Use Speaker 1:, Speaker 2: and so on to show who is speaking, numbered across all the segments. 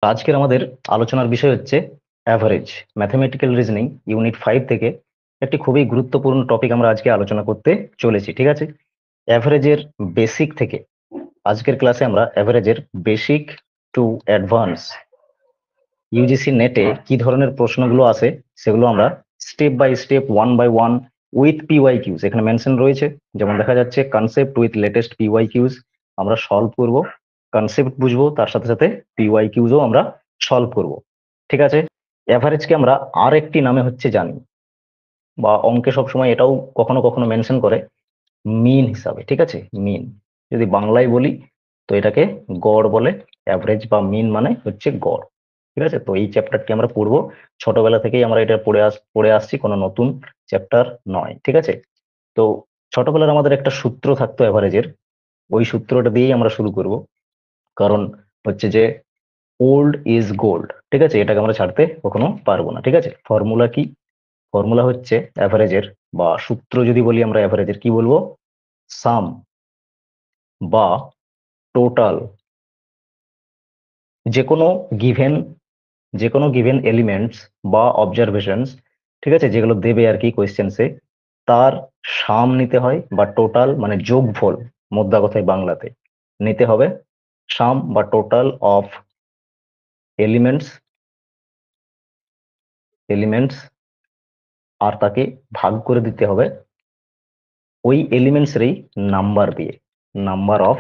Speaker 1: আজকের আমাদের আলোচনার বিষয় হচ্ছে অ্যাভারেজ ম্যাথমেটিক্যাল রিজনিং ইউনিট 5 থেকে একটি খুবই গুরুত্বপূর্ণ টপিক আমরা আজকে আলোচনা করতে চলেছি। ঠিক আছে, অ্যাভারেজের বেসিক থেকে আজকের ক্লাসে আমরা অ্যাভারেজের বেসিক টু অ্যাডভান্স ইউজিসি নেটে কি ধরনের প্রশ্নগুলো আসে সেগুলো আমরা step by step, one by one, with PY Qs এখানে মেনশন রয়েছে। যেমন দেখা যাচ্ছে concept with latest PY Qs আমরা সলভ করব, কনসেপ্ট বুঝবো, তার সাথে সাথে পিওয়াই কিউজও আমরা সলভ করব। ঠিক আছে, অ্যাভারেজকে আমরা আর একটি নামে হচ্ছে জানি, বা অঙ্কে সবসময় এটাও কখনো কখনো মেনশন করে মিন হিসাবে। ঠিক আছে, মিন যদি বাংলায় বলি তো এটাকে গড় বলে। অ্যাভারেজ বা মিন মানে হচ্ছে গড়। ঠিক আছে, তো এই চ্যাপ্টারটি আমরা পড়বো, ছোটবেলা থেকেই আমরা এটা পড়ে আসছি, কোনো নতুন চ্যাপ্টার নয়। ঠিক আছে, তো ছোটবেলার আমাদের একটা সূত্র থাকতো অ্যাভারেজের, ওই সূত্রটা দিয়েই আমরা শুরু করব। কারণ হচ্ছে যে ওল্ড ইজ গোল্ড। ঠিক আছে, এটাকে আমরা ছাড়তে কখনো পারবো না। ঠিক আছে, ফর্মুলা কি? ফর্মুলা হচ্ছে অ্যাভারেজের, বা সূত্র যদি বলি আমরা অ্যাভারেজের, কি বলবো? সাম বা টোটাল যে কোনো গিভেন যে কোনো গিভেন এলিমেন্টস বা অবজারভেশনস, ঠিক আছে, যেগুলো দেবে আর কি কোয়েশ্চেন্সে, তার সাম নিতে হয়, বা টোটাল মানে যোগফল, মোদ্দা কথায় বাংলাতে নিতে হবে। সাম বা টোটাল অফ এলিমেন্টস এলিমেন্টস আর তাকে ভাগ করে দিতে হবে ওই এলিমেন্টসেরই নাম্বার দিয়ে, নাম্বার অফ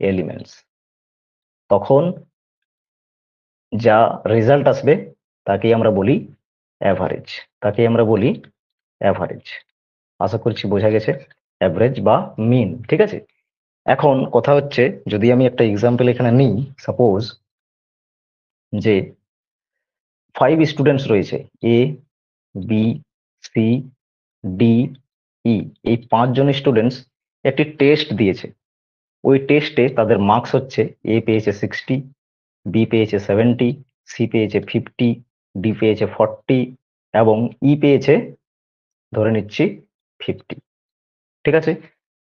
Speaker 1: এলিমেন্টস। তখন যা রেজাল্ট আসবে তাকেই আমরা বলি অ্যাভারেজ। তাকেই আমরা বলি অ্যাভারেজ। আশা করছি বোঝা গেছে, অ্যাভারেজ বা মিন। ঠিক আছে, এখন কথা হচ্ছে, যদি আমি একটা এক্সাম্পল এখানে নিই, সাপোজ যে 5 স্টুডেন্টস রয়েছে, এ, বি, সি, ডি, ই, এই 5জন স্টুডেন্টস একটি টেস্ট দিয়েছে। ওই টেস্টে তাদের মার্কস হচ্ছে, এ পেয়েছে 60, বি পেয়েছে 70, সি পেয়েছে 50, ডি পেয়েছে 40 এবং ই পেয়েছে ধরে নিচ্ছি 50। ঠিক আছে,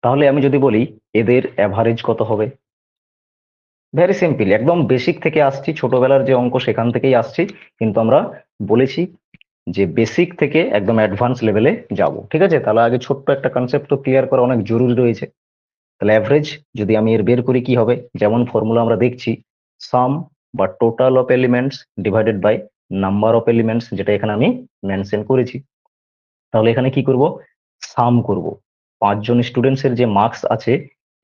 Speaker 1: তাহলে আমি যদি বলি এদের অ্যাভারেজ কত হবে? ভেরি সিম্পল, একদম বেসিক থেকে আসছি, ছোটবেলার যে অঙ্ক সেখান থেকেই আসছি, কিন্তু আমরা বলেছি যে বেসিক থেকে একদম অ্যাডভান্স লেভেলে যাব। ঠিক আছে, তাহলে আগে ছোট্ট একটা কনসেপ্ট তো ক্লিয়ার করা অনেক জরুরি রয়েছে। তাহলে অ্যাভারেজ যদি আমি এর বের করি কি হবে, যেমন ফর্মুলা আমরা দেখছি, সাম বা total of elements divided by number of elements, যেটা এখানে আমি মেনশন করেছি। তাহলে এখানে কি করব? সাম করব। 5জন স্টুডেন্টস এর যে মার্কস আছে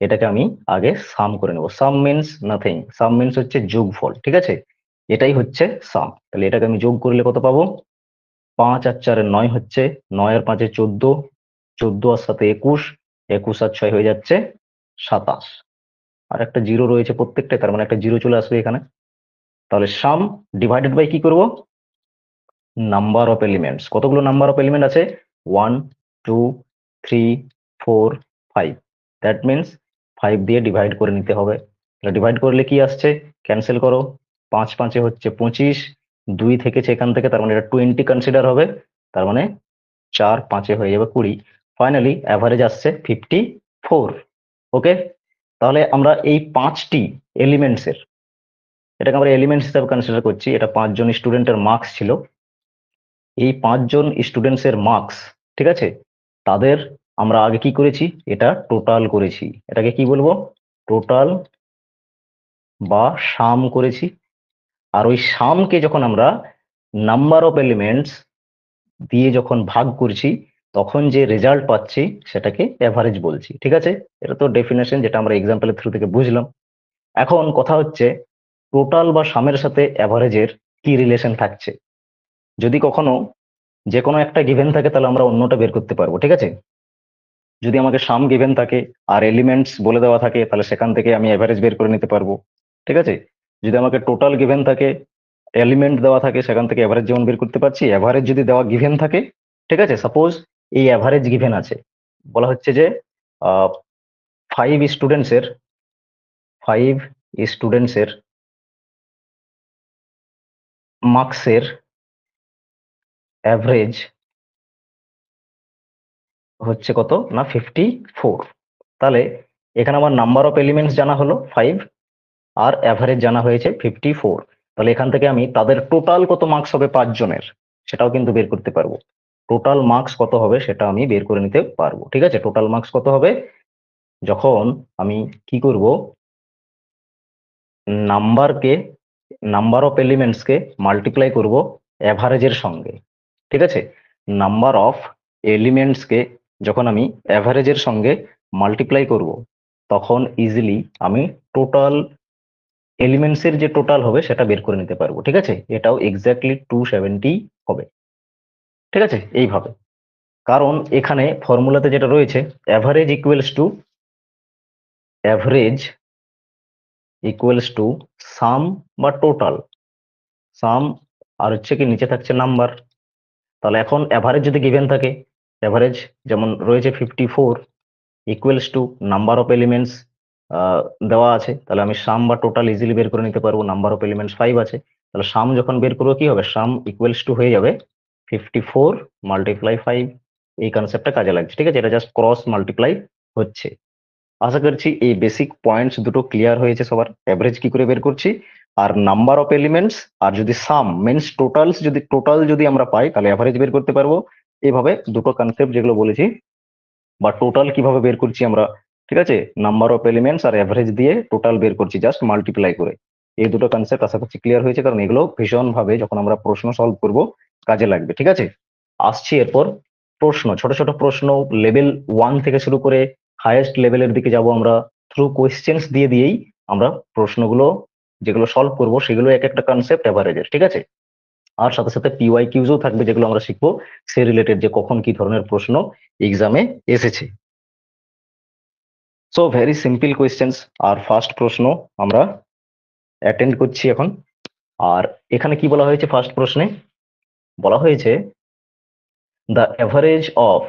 Speaker 1: এটাকে আমি আগে সাম করে নেব। সাম মিনস নাথিং, সাম মিনস হচ্ছে যোগফল। ঠিক আছে, এটাই হচ্ছে সাম। তাহলে এটাকে আমি যোগ করলে কত পাবো? 5 আর 4 9 হচ্ছে, 9 আর 5 14, 14 আর 7 21, 21 আর 6 হয়ে যাচ্ছে 27, আর একটা জিরো রয়েছে প্রত্যেকটা, তার মানে একটা জিরো চলে আসবে এখানে। তাহলে সাম ডিভাইডেড বাই কি করব? Number of elements. কতগুলো নাম্বার অফ এলিমেন্ট আছে? 1 2 3 4 5। দ্যাট মিনস 5 দিয়ে ডিভাইড করে নিতে হবে। ডিভাইড করলে কি আসছে? ক্যান্সেল করো, 5 5 হচ্ছে 25, 2 থেকেছে এখান থেকে, তার মানে এটা 20 কনসিডার হবে, তার মানে 4 5 হয়ে যাবে 20। ফাইনালি অ্যাভারেজ আসছে 54। ওকে, তাহলে আমরা এই 5টি এলিমেন্টস এর, এটাকে আমরা এলিমেন্টস হিসাবে কনসিডার করছি, এটা 5জন স্টুডেন্টের মার্কস ছিল। এই 5জন স্টুডেন্টস এর মার্কস, ঠিক আছে, তাদের আমরা আগে কি করেছি? এটা টোটাল করেছি। এটাকে কি বলবো? টোটাল বা সাম করেছি। আর ওই সামকে যখন আমরা নাম্বার অফ এলিমেন্টস দিয়ে যখন ভাগ করছি, তখন যে রেজাল্ট পাচ্ছি সেটাকে অ্যাভারেজ বলছি। ঠিক আছে, এটা তো ডেফিনেশন, যেটা আমরা এক্সাম্পলের থ্রু থেকে বুঝলাম। এখন কথা হচ্ছে, টোটাল বা সামের সাথে অ্যাভারেজের কি রিলেশন থাকছে? যদি কখনো যে কোনো একটা গিভেন থাকে তাহলে আমরা অন্যটা বের করতে পারবো। ঠিক আছে, যদি আমাকে সাম গিভেন থাকে আর এলিমেন্টস বলে দেওয়া থাকে, তাহলে সেখান থেকে আমি এভারেজ বের করে নিতে পারবো। ঠিক আছে, যদি আমাকে টোটাল গিভেন থাকে, এলিমেন্ট দেওয়া থাকে, সেখান থেকে এভারেজ যেমন বের করতে পারছি, এভারেজ যদি দেওয়া গিভেন থাকে, ঠিক আছে, সাপোজ এই এভারেজ গিভেন আছে, বলা হচ্ছে যে 5 স্টুডেন্টস এর 5 স্টুডেন্টস এর মার্কসের অ্যাভারেজ হচ্ছে কত না 54। তাহলে এখানে আমার নাম্বার অফ এলিমেন্টস জানা হলো 5 আর অ্যাভারেজ জানা হয়েছে 54। তাহলে এখান থেকে আমি তাদের টোটাল কত মার্কস হবে 5 জনের সেটাও কিন্তু বের করতে পারবো। টোটাল মার্কস কত হবে সেটা আমি বের করে নিতে পারবো। ঠিক আছে, টোটাল মার্কস কত হবে যখন আমি কি করব, নাম্বারকে, নাম্বার অফ এলিমেন্টসকে মাল্টিপ্লাই করব অ্যাভারেজের সঙ্গে। ঠিক আছে, নাম্বার অফ এলিমেন্টসকে যখন আমি অ্যাভারেজের সঙ্গে মাল্টিপ্লাই করব তখন ইজিলি আমি টোটাল এলিমেন্টসের যে টোটাল হবে সেটা বের করে নিতে পারবো। ঠিক আছে, এটাও এক্স্যাক্টলি 270 হবে। ঠিক আছে, এইভাবে, কারণ এখানে ফর্মুলাতে যেটা রয়েছে অ্যাভারেজ ইকুয়ালস টু সাম বা টোটাল, সাম আর হচ্ছে কি নিচে থাকছে নাম্বার। তাহলে এখন অ্যাভারেজ যদি গিভেন থাকে, অ্যাভারেজ যেমন রয়েছে 54 equals to number of elements দেওয়া আছে, তাহলে আমি সাম বা টোটাল ইজিলি বের করে নিতে পারবো। নাম্বার অফ এলিমেন্টস 5 আছে, তাহলে সাম যখন বের করবো কি হবে, সাম ইকুয়ালস টু হয়ে যাবে 54 মাল্টিপ্লাই 5। এই কনসেপ্টটা কাজে লাগছে। ঠিক আছে, এটা জাস্ট ক্রস মাল্টিপ্লাই হচ্ছে। আশা করছি এই বেসিক পয়েন্টস দুটো ক্লিয়ার হয়েছে সবার, অ্যাভারেজ কি করে বের করছি আর নাম্বার অফ এলিমেন্টস, আর যদি সাম মিনস টোটালস, যদি টোটাল যদি আমরা পাই তাহলে অ্যাভারেজ বের করতে পারবো। এইভাবে দুটো কনসেপ্ট যেগুলো বলেছি, বা টোটাল কিভাবে বের করছি আমরা, ঠিক আছে, নাম্বার অফ এলিমেন্টস আর অ্যাভারেজ দিয়ে টোটাল বের করছি জাস্ট মাল্টিপ্লাই করে। এই দুটো কনসেপ্ট আশা করছি ক্লিয়ার হয়েছে, কারণ এগুলো ভীষণ ভাবে যখন আমরা প্রশ্ন সলভ করব কাজে লাগবে। ঠিক আছে, আসছি এরপর প্রশ্ন, ছোট ছোট প্রশ্ন, লেভেল 1 থেকে শুরু করে হাইয়েস্ট লেভেলের দিকে যাব আমরা। থ্রু কোয়েশ্চেন্স দিয়ে দিয়েই আমরা প্রশ্নগুলো যেগুলো সলভ করব সেগুলো এক একটা কনসেপ্ট অ্যাভারেজের। ঠিক আছে, আর সাথে সাথে পিওয়াই কিউজও থাকবে যেগুলো আমরা শিখবো সে রিলেটেড, যে কখন কি ধরনের প্রশ্ন এক্সামে এসেছে। সো ভেরি সিম্পল কোয়েশ্চেন্স, আর ফার্স্ট প্রশ্ন আমরা অ্যাটেন্ড করছি এখন। আর এখানে কি বলা হয়েছে, ফার্স্ট প্রশ্নে বলা হয়েছে the average of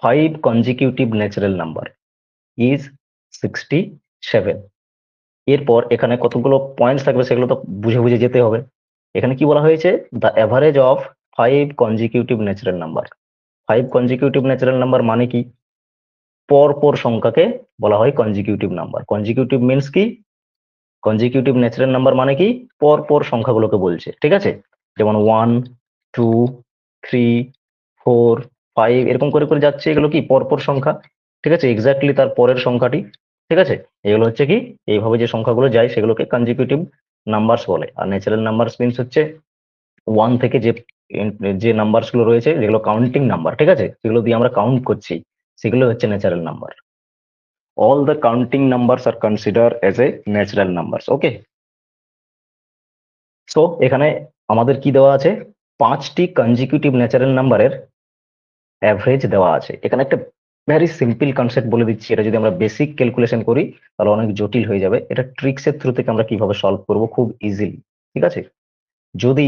Speaker 1: 5 consecutive natural number is 67। এরপর এখানে কতগুলো পয়েন্টস থাকবে সেগুলো তো বুঝে বুঝে যেতে হবে। এখানে কি বলা হয়েছে, the average of 5 consecutive natural number. 5 consecutive natural number মানে কি, পরপর সংখ্যাকে বলা হয় কনজিকিউটিভ নাম্বার। কনজিকিউটিভ মিন্স কি, কনজিকিউটিভ ন্যাচারাল নাম্বার মানে কি, পরপর সংখ্যাগুলোকে বলছে। ঠিক আছে, যেমন 1, 2, 3, 4, 5 এরকম করে করে যাচ্ছে, এগুলো কি পরপর সংখ্যা। ঠিক আছে, এক্স্যাক্টলি তার পরের সংখ্যাটি। ঠিক আছে, এগুলো হচ্ছে কি, এইভাবে যে সংখ্যাগুলো যায় সেগুলোকে কনজিকিউটিভ নাম্বারস বলে। আর ন্যাচারাল নাম্বারস মিন্স হচ্ছে 1 থেকে যে যে নাম্বারস গুলো রয়েছে যেগুলো কাউন্টিং নাম্বার, ঠিক আছে, যেগুলো দিয়ে আমরা কাউন্ট করছি সেগুলো হচ্ছে natural number. All the counting numbers R consider as a natural numbers. Okay, so এখানে আমাদের কি দেওয়া আছে, 5টি কনজিকিউটিভ ন্যাচারাল নাম্বারের অ্যাভারেজ দেওয়া আছে। এখানে একটা ভেরি সিম্পল কনসেপ্ট বলে দিচ্ছি, এটা যদি আমরা বেসিক ক্যালকুলেশন করি তাহলে অনেক জটিল হয়ে যাবে। এটা ট্রিক্স এর থ্রু থেকে আমরা কিভাবে সলভ করব খুব ইজিলি। ঠিক আছে, যদি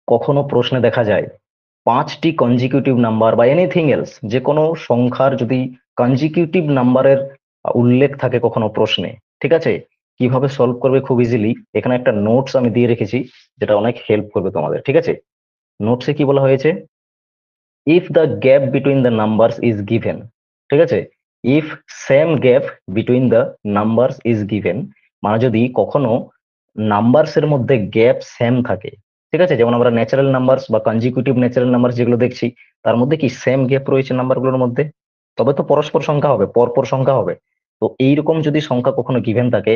Speaker 1: কখনো প্রশ্নে দেখা যায় 5টি কনজিকিউটিভ নাম্বার বা এনিথিং এলস, যে কোনো সংখ্যার যদি কনজিকিউটিভ নাম্বারের উল্লেখ থাকে কখনো প্রশ্নে, ঠিক আছে, কিভাবে সলভ করবে খুব ইজিলি, এখানে একটা নোটস আমি দিয়ে রেখেছি যেটা অনেক হেল্প করবে তোমাদের। ঠিক আছে, নোটসে কি বলা হয়েছে, if the gap between the numbers is given. ঠিক আছে, if same gap between the numbers is given, মানে যদি কখনো নাম্বারস এর মধ্যে গ্যাপ সেম থাকে। ঠিক আছে, যেমন আমরা ন্যাচারাল নাম্বারস বা কনজিকিউটিভ ন্যাচারাল নাম্বারস যেগুলো দেখছি তার মধ্যে কি সেম গ্যাপ রয়েছে নাম্বারগুলোর মধ্যে, তবে তো পরস্পর সংখ্যা হবে, পরপর সংখ্যা হবে। তো এইরকম যদি সংখ্যা কখনো গিভেন থাকে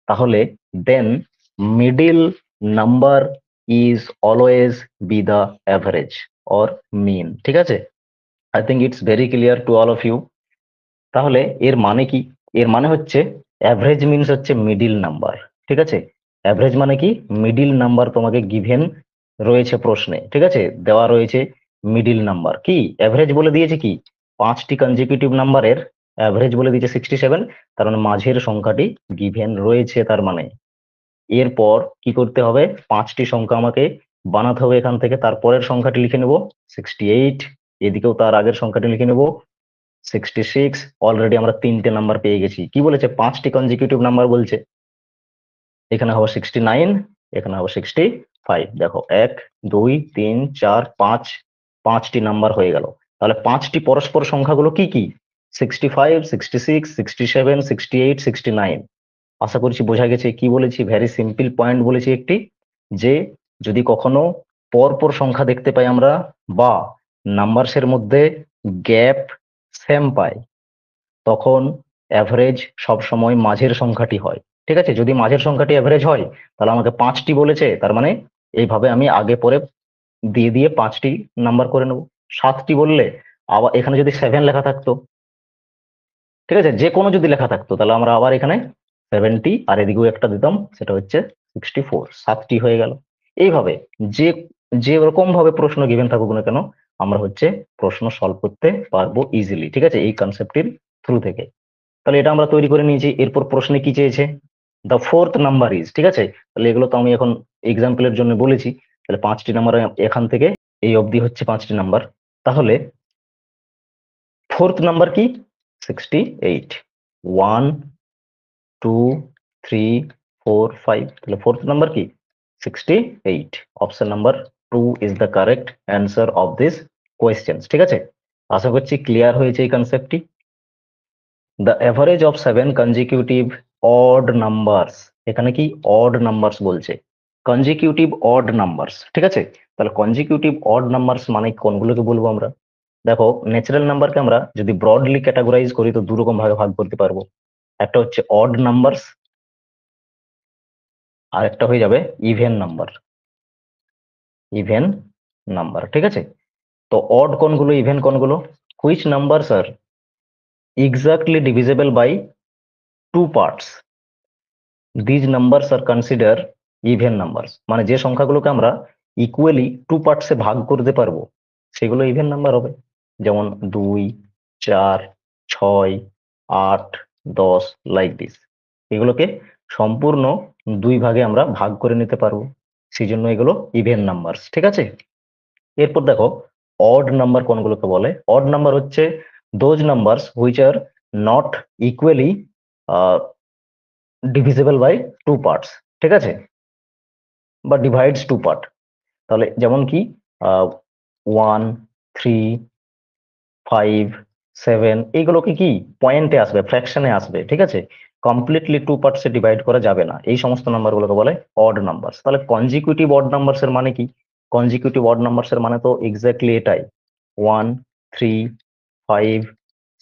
Speaker 1: তাহলে then middle number is always be the average or mean. ঠিক আছে, I think it's very clear to all of you. তাহলে এর মানে কি, এর মানে হচ্ছে অ্যাভারেজ মিনস হচ্ছে মিডিল নাম্বার। ঠিক আছে, অ্যাভারেজ মানে কি, মিডিল নাম্বার তোমাকে গিভেন রয়েছে প্রশ্নে। ঠিক আছে, দেওয়া রয়েছে মিডিল নাম্বার, কি অ্যাভারেজ বলে দিয়েছে, কি 5টি কনজিকিউটিভ নাম্বারের অ্যাভারেজ বলে দিয়েছে 67, তার মানে মাঝের সংখ্যাটি গিভেন রয়েছে। তার মানে এরপর কি করতে হবে, 5টি সংখ্যা আমাকে বানাতে হবে এখান থেকে, তারপরের সংখ্যাটি লিখে নেব 68, এদিকেও তার আগের সংখ্যাটি লিখে নেব 66। অলরেডি আমরা 3টে নাম্বার পেয়ে গেছি। কি বলেছে, 5টি কনজিকিউটিভ নাম্বার বলছে, এখানে হবে 69, এখানে হবে 65। দেখো 1, 2, 3, 4, 5, 5টি নাম্বার হয়ে গেল। তাহলে 5টি পরস্পর সংখ্যাগুলো কি কি, 65, 66, 67, 68, 69। আশা করছি বোঝা গেছে কি বলেছি। ভেরি সিম্পল পয়েন্ট বলেছি একটি, যে যদি কখনো পরপর সংখ্যা দেখতে পাই আমরা বা নাম্বারসের মধ্যে গ্যাপ সেম পাই, তখন অ্যাভারেজ সব সময় মাঝের সংখ্যাটি হয়। ঠিক আছে, যদি মাঝের সংখ্যাটি অ্যাভারেজ হয় তাহলে আমাকে 5টি বলেছে, তার মানে এইভাবে আমি আগে পরে দিয়ে দিয়ে 5টি নাম্বার করে নেব। 7টি বললে আবার এখানে যদি 7 লেখা থাকতো, ঠিক আছে, যে কোনো যদি লেখা থাকতো, তাহলে আমরা আবার এখানে 70 আর এদিকেও একটা দিতাম, সেটা হচ্ছে 64, 7টি হয়ে গেল। এইভাবে যে যে রকম ভাবে প্রশ্ন গিভেন থাকুক না কেন, আমরা হচ্ছে প্রশ্ন সলভ করতে পারবো ইজিলি, ঠিক আছে, এই কনসেপ্টের থ্রু থেকে। তাহলে এটা আমরা তৈরি করে নিয়েছি। এরপর প্রশ্নে কি চেয়েছে, দ্য ফোর্থ নাম্বার ইজ, ঠিক আছে, তাহলে এগুলো তো আমি এখন এক্সাম্পলের জন্য বলেছি। তাহলে 5টি নাম্বার এখান থেকে এই অবধি হচ্ছে 5টি নাম্বার। তাহলে ফোর্থ নাম্বার কি, 68। 1 2 3 4 5, তাহলে ফোর্থ নাম্বার কি 68। Option number 2 is the correct answer of this question. ঠিক আছে, আশা করছি ক্লিয়ার হয়েছে এই কনসেপ্টটি। The average of 7 consecutive odd numbers, এখানে কি অড নাম্বারস বলছে, কনজিকিউটিভ অড নাম্বারস, ঠিক আছে। তাহলে কনজিকিউটিভ অড নাম্বারস মানে কোনগুলোকে বলবো আমরা? দেখো, ন্যাচারাল নাম্বারকে আমরা যদি ব্রডলি ক্যাটাগরাইজ করি তো 2 রকম ভাগে ভাগ করতে পারবো। একটা হচ্ছে অড নাম্বারস, আর একটা হয়ে যাবে ইভেন নাম্বার। ইভেন নাম্বার, ঠিক আছে। তো অড কোনগুলো, ইভেন কোনগুলো? Which numbers are exactly divisible by 2 parts, these numbers R consider even numbers. মানে যে সংখ্যাগুলোকে আমরা ইকুয়ালি 2 পার্টসে ভাগ করতে পারবো সেগুলো ইভেন নাম্বার হবে। যেমন 2 4 6 8 10, লাইক দিস। এগুলোকে সম্পূর্ণ 2 ভাগে আমরা ভাগ করে নিতে পারবো, সেই জন্য এগুলো ইভেন নাম্বারস, ঠিক আছে। এরপর দেখো, অড নাম্বার কোনগুলোকে বলে? অড নাম্বার হচ্ছে those numbers which are not equally divisible by 2 parts, ঠিক আছে, বা ডিভাইডস 2 পার্ট। তাহলে যেমন কি 1 3 5 7, এইগুলোকে কি পয়েন্টে আসবে, ফ্র্যাকশনে আসবে, ঠিক আছে, কমপ্লিটলি 2 পার্টসে ডিভাইড করা যাবে না। এই সমস্ত নাম্বারগুলোকে বলে অড নাম্বারস। তাহলে কনজিকিউটিভ অড নাম্বারস এর মানে কি? কনজিকিউটিভ অড নাম্বারস এর মানে তো এক্স্যাক্টলি এটাই, 1 3 5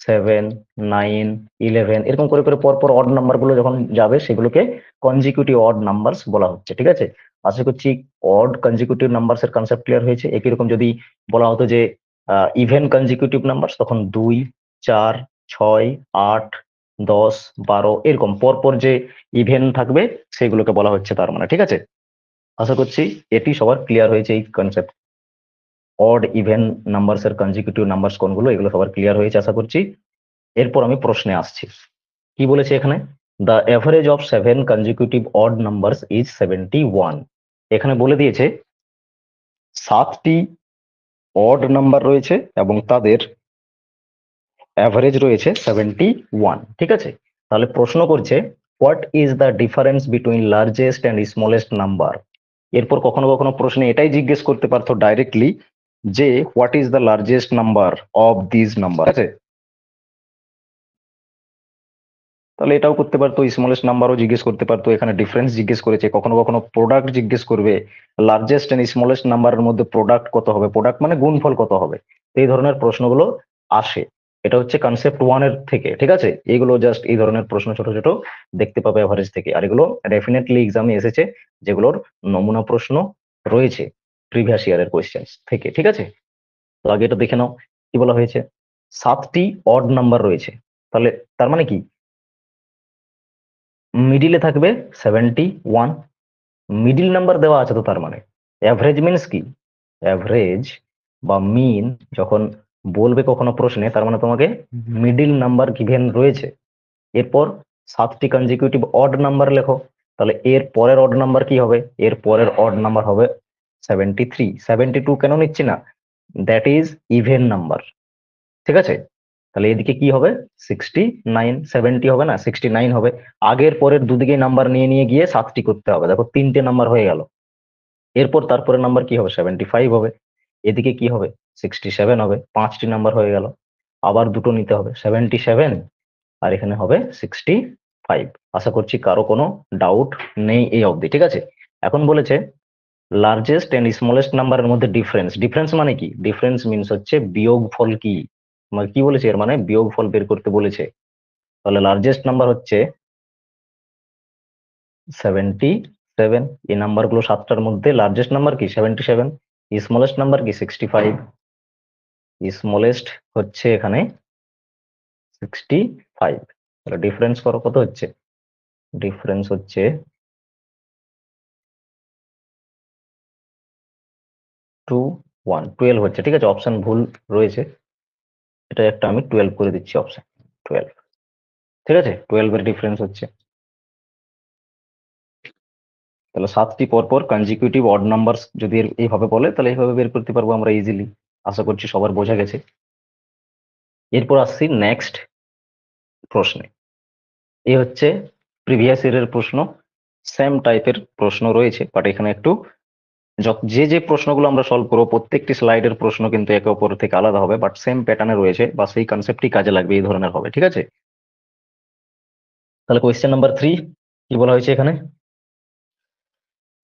Speaker 1: 7 9 11, এরকম করে করে পর পর অড নাম্বার গুলো যখন যাবে সেগুলোকে কনজিকিউটিভ অড নাম্বারস বলা হচ্ছে, ঠিক আছে। আশা করছি অড কনজিকিউটিভ নাম্বারস এর কনসেপ্ট ক্লিয়ার হয়েছে। একই রকম যদি বলা হতো যে ইভেন কনজিকিউটিভ নাম্বারস, তখন 2 4 6 8 10 12 এরকম পরপর যে ইভেন থাকবে সেগুলোকে বলা হচ্ছে তার মানে, ঠিক আছে। আশা করছি এটি সবার ক্লিয়ার হয়েছে, এই কনসেপ্ট অড ইভেন নাম্বারস এর কনজিকিউটিভ নাম্বারস কোনগুলো, এগুলো সবার ক্লিয়ার হয়েছে আশা করছি। এরপর আমি প্রশ্নে আসছি, কি বলেছে এখানে, the average of 7 consecutive odd numbers is 71। এখানে বলে দিয়েছে 7টি অড নাম্বার রয়েছে এবং তাদের অ্যাভারেজ রয়েছে 71, ঠিক আছে। তাহলে প্রশ্ন করছে what is the difference between largest and smallest number. এরপর কখনো কখনো প্রশ্নে এটাই জিজ্ঞেস করতে পারতো ডাইরেক্টলি যে what is the largest number of this number, আছে। তাহলে এটাও করতে পারতো, স্মলেস্ট নাম্বারও জিজ্ঞেস করতে পারতো। এখানে ডিফারেন্স জিজ্ঞেস করেছে, কখনো কখনো প্রোডাক্ট জিজ্ঞেস করবে, লার্জেস্ট এন্ড স্মলেস্ট নাম্বারের মধ্যে প্রোডাক্ট কত হবে, প্রোডাক্ট মানে গুণফল কত হবে। তো এই ধরনের প্রশ্নগুলো আসে। এটা হচ্ছে কনসেপ্ট 1 এর থেকে, ঠিক আছে। এগুলো জাস্ট এই ধরনের প্রশ্ন ছোট ছোট দেখতে পাবে এভারেজ থেকে, আর এগুলো ডেফিনেটলি এক্সামে এসেছে, যেগুলোর নমুনা প্রশ্ন রয়েছে প্রিভিয়াস ইয়ারের কোয়েশ্চেন থেকে, ঠিক আছে। তো আগে এটা দেখে নাও কি বলা হয়েছে, 7টি অড নাম্বার রয়েছে, তাহলে তার মানে কি মিডিলে থাকবে 71। মিডিল নাম্বার দেওয়া আছে, তো তার মানে অ্যাভারেজ মিনস কি, অ্যাভারেজ বা মিন যখন বলবে কখনো প্রশ্নে, তার মানে তোমাকে মিডিল নাম্বার গিভেন রয়েছে। এরপর 7টি কনজিকিউটিভ অড নাম্বার লেখো, তাহলে এর পরের অড নাম্বার কি হবে, এর পরের অড নাম্বার হবে 73। 72 কেন নিচ্ছি না, দ্যাট ইজ ইভেন নাম্বার, ঠিক আছে। তাহলে এদিকে কি হবে 69, 70 হবে না, 69 হবে। আগের পরের দুদিকে নাম্বার নিয়ে নিয়ে গিয়ে 7টি করতে হবে, দেখো 3টে নাম্বার হয়ে গেল। এরপর তারপরে নাম্বার কি হবে 75 হবে, এদিকে কি হবে 67 হবে, 5টি নাম্বার হয়ে গেল। আবার দুটো নিতে হবে 77, আর এখানে হবে 69। 5। আশা করছি কারো কোনো ডাউট নেই এই অবধি, ঠিক আছে। এখন বলেছে লার্জেস্ট এন্ড স্মলেস্ট নাম্বারের মধ্যে ডিফারেন্স। ডিফারেন্স মানে কি? ডিফারেন্স মিন্স হচ্ছে বিয়োগফল কি, মানে কি বলেছে এর মানে বিয়োগফল বের করতে বলেছে। তাহলে লার্জেস্ট নাম্বার হচ্ছে 77। এই নাম্বার গুলো 7টার মধ্যে লার্জেস্ট নাম্বার কি 77, স্মলেস্ট নাম্বার কি 65, স্মলেস্ট হচ্ছে এখানে 65। তাহলে ডিফারেন্স করো কত হচ্ছে, ডিফারেন্স হচ্ছে 12 হচ্ছে, ঠিক আছে। অপশন ভুল রয়েছে, এটা একটা আমি 12 করে দিচ্ছি, অপশন 12, ঠিক আছে। 12 এর ডিফারেন্স হচ্ছে। তাহলে 7টি পরপর কনজিকিউটিভ অড নাম্বার যদি এইভাবে বলে তাহলে এইভাবে বের করতে পারবো আমরা ইজিলি। আশা করছি সবার বোঝা গেছে। এরপর আসছি নেক্সট প্রশ্নে। এই হচ্ছে প্রিভিয়াস ইয়ারের প্রশ্ন, সেম টাইপের প্রশ্ন রয়েছে, বাট এখানে একটু যে যে প্রশ্নগুলো আমরা সলভ করবো প্রত্যেকটি স্লাইডের প্রশ্ন কিন্তু একে অপর থেকে আলাদা হবে, বাট সেম প্যাটার্নে রয়েছে বা সেই কনসেপ্টই কাজে লাগবে এই ধরনের হবে, ঠিক আছে। তাহলে কোয়েশ্চেন নাম্বার 3 কি বলা হয়েছে এখানে?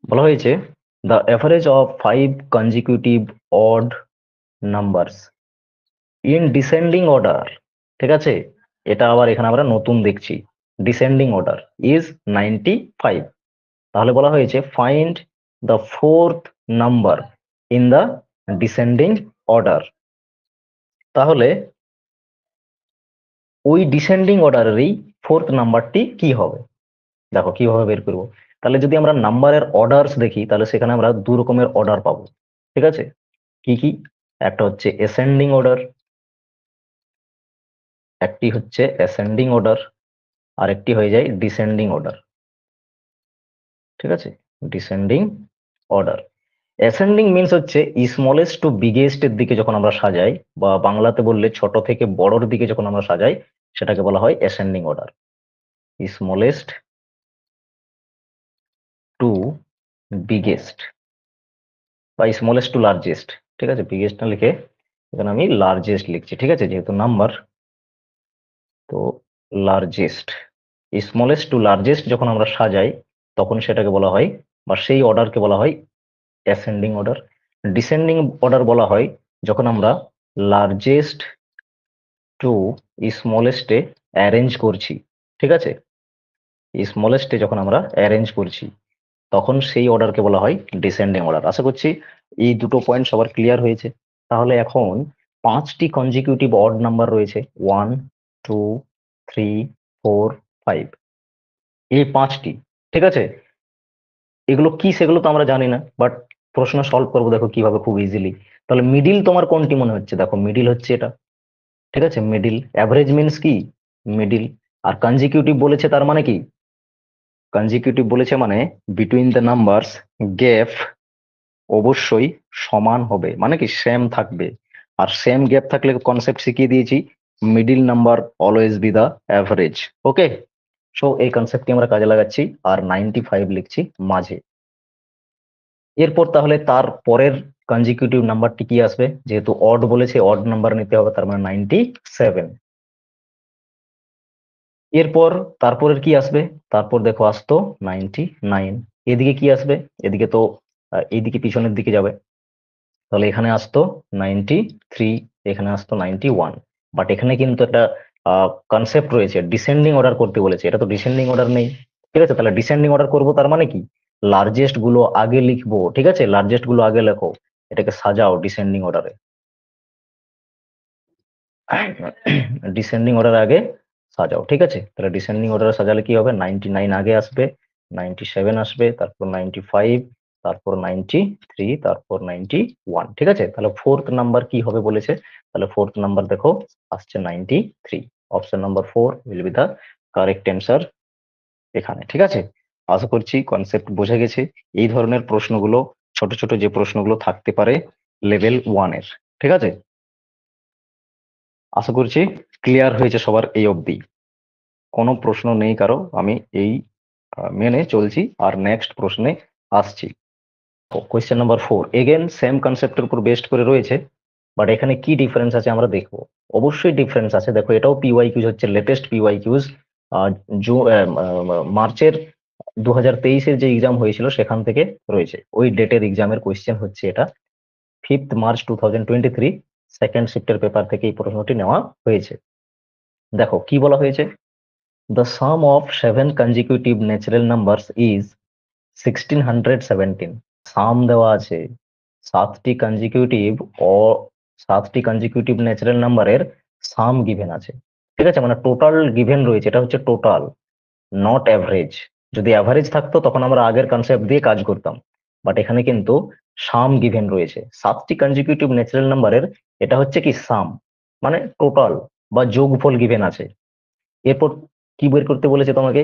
Speaker 1: বলা হয়েছে the average of 5 consecutive odd numbers in descending order, ঠিক আছে। এটা আবার এখানে আমরা নতুন দেখছি, ডিসেন্ডিং অর্ডার ইজ 95। তাহলে বলা হয়েছে find the fourth number in the descending order. তাহলে ওই ডিসেন্ডিং অর্ডারেরই ফোর্থ নাম্বারটি কি হবে, দেখো কিভাবে বের করবো। তাহলে যদি আমরা নাম্বারের অর্ডারস দেখি তাহলে সেখানে আমরা দু রকমের অর্ডার পাবো, ঠিক আছে। কি কি? একটা হচ্ছে অ্যাসেন্ডিং অর্ডার, একটি হচ্ছে অ্যাসেন্ডিং অর্ডার, আর একটি হয়ে যায় ডিসেন্ডিং অর্ডার, ঠিক আছে। Descending order. অ্যাসেন্ডিং মিন্স হচ্ছে স্মলেস্ট টু বিগেস্ট এর দিকে যখন আমরা সাজাই, বা বাংলাতে বললে ছোট থেকে বড়র দিকে যখন আমরা সাজাই, সেটাকে বলা হয় ascending order. Smallest to biggest বা স্মলেস্ট টু লার্জেস্ট, ঠিক আছে। বিগেস্ট না লিখে এখানে আমি লার্জেস্ট লিখছি, ঠিক আছে, যেহেতু নাম্বার। তো লার্জেস্ট, স্মলেস্ট টু লার্জেস্ট যখন আমরা সাজাই তখন সেটাকে বলা হয় বা সেই অর্ডারকে বলা হয় অ্যাসেন্ডিং অর্ডার। ডিসেন্ডিং অর্ডার বলা হয় যখন আমরা লার্জেস্ট টু স্মলেস্টে অ্যারেঞ্জ করছি, ঠিক আছে। স্মলেস্টে যখন আমরা অ্যারেঞ্জ করছি তখন সেই অর্ডারকে বলা হয় ডিসেন্ডিং অর্ডার। আশা করছি এই দুটো পয়েন্ট সবার ক্লিয়ার হয়েছে। তাহলে এখন 5টি কনজিকিউটিভ অড নাম্বার রয়েছে, 1, 2, 3, 4, 5, এই 5টি, ঠিক আছে। এগুলো কি সেগুলো তো আমরা জানি না, বাট প্রশ্ন সলভ করবো দেখো কিভাবে, খুব ইজিলি। তাহলে মিডিল তোমার কোনটি মনে হচ্ছে? দেখো মিডিল হচ্ছে এটা, ঠিক আছে, মিডিল। অ্যাভারেজ মিন্স কি? মিডিল। আর কনজিকিউটিভ বলেছে তার মানে কি? কনজিকিউটিভ বলেছে মানে বিটুইন দ্য নাম্বারস গ্যাপ অবশ্যই সমান হবে, মানে কি সেম থাকবে। আর সেম গ্যাপ থাকলে কনসেপ্ট শিখিয়ে দিয়েছি, middle number always be the average. Okay, so এই কনসেপ্টটি আমরা কাজে লাগাচ্ছি আর 95 লিখছি মাঝে। এরপর তাহলে তার পরের কনজিকিউটিভ নাম্বারটি কি আসবে? যেহেতু অড বলেছে, অড নাম্বার নিতে হবে, তার মানে 97। এরপর তারপরের কি আসবে? তারপর দেখো আসতো 99। এদিকে কি আসবে? এদিকে তো এইদিকে পিছনের দিকে যাবে, তাহলে এখানে আসতো 93, এখানে আসতো 91। বাট এখানে কিন্তু একটা কনসেপ্ট রয়েছে, ডিসেন্ডিং অর্ডার করতে বলেছে, এটা তো ডিসেন্ডিং অর্ডার নেই, ঠিক আছে। তাহলে ডিসেন্ডিং অর্ডার করবো তার মানে কি লার্জেস্ট গুলো আগে লিখবো, ঠিক আছে। লার্জেস্ট গুলো আগে লেখো, এটাকে সাজাও ডিসেন্ডিং অর্ডারে। ডিসেন্ডিং অর্ডার আগে সাজাও, ঠিক আছে। তাহলে ডিসেন্ডিং অর্ডারে সাজালে কি হবে? 99 আগে আসবে, 97 আসবে, তারপর 95, তারপর 93, তারপর 91, ঠিক আছে। তাহলে ফোর্থ নাম্বার কি হবে বলেছে, তাহলে ফোর্থ নাম্বার দেখো আসছে 93। Option number 4 will be the correct answer এখানে, ঠিক আছে। আশা করছি কনসেপ্ট বোঝা গেছে। এই ধরনের প্রশ্নগুলো, ছোট ছোট যে প্রশ্নগুলো থাকতে পারে লেভেল 1 এর, ঠিক আছে। আশা করছি ক্লিয়ার হয়েছে সবার এই অবধি, কোনো প্রশ্ন নেই কারো। আমি এই মেনে চলছি আর নেক্সট প্রশ্নে আসছি। কোয়েশ্চেন নাম্বার 4 এগেন সেম কনসেপ্টের উপর বেস্ড করে রয়েছে, বাট এখানে কি ডিফারেন্স আছে আমরা দেখবো। অবশ্যই ডিফারেন্স আছে, দেখো এটাও পিওয়াই কিউজ হচ্ছে, লেটেস্ট পিওয়াই কিউজ। মার্চের 2023-এর যে এক্সাম হয়েছিল সেখান থেকে রয়েছে। ওই ডেটের এক্সামের কোয়েশ্চেন হচ্ছে এটা। 5th মার্চ 2023 সেকেন্ড শিফটের পেপার থেকে এই প্রশ্নটি নেওয়া হয়েছে। দেখো কি বলা হয়েছে, the some of 7 consecutive natural numbers is 1617। সাম দেওয়া আছে, সাতটি কনজিকিউটিভ ও 7টি কনজিকিউটিভ ন্যাচারাল নাম্বারের সাম গিভেন আছে। ঠিক আছে, মানে টোটাল গিভেন রয়েছে, এটা হচ্ছে টোটাল, নট অ্যাভারেজ। যদি অ্যাভারেজ থাকতো তখন আমরা আগের কনসেপ্ট দিয়ে কাজ করতাম, বাট এখানে কিন্তু সাম গিভেন রয়েছে 7টি কনজিকিউটিভ ন্যাচারাল নাম্বারের। এটা হচ্ছে কি সাম, মানে টোটাল বা যোগফল গিভেন আছে। এরপর কি বের করতে বলেছে তোমাকে,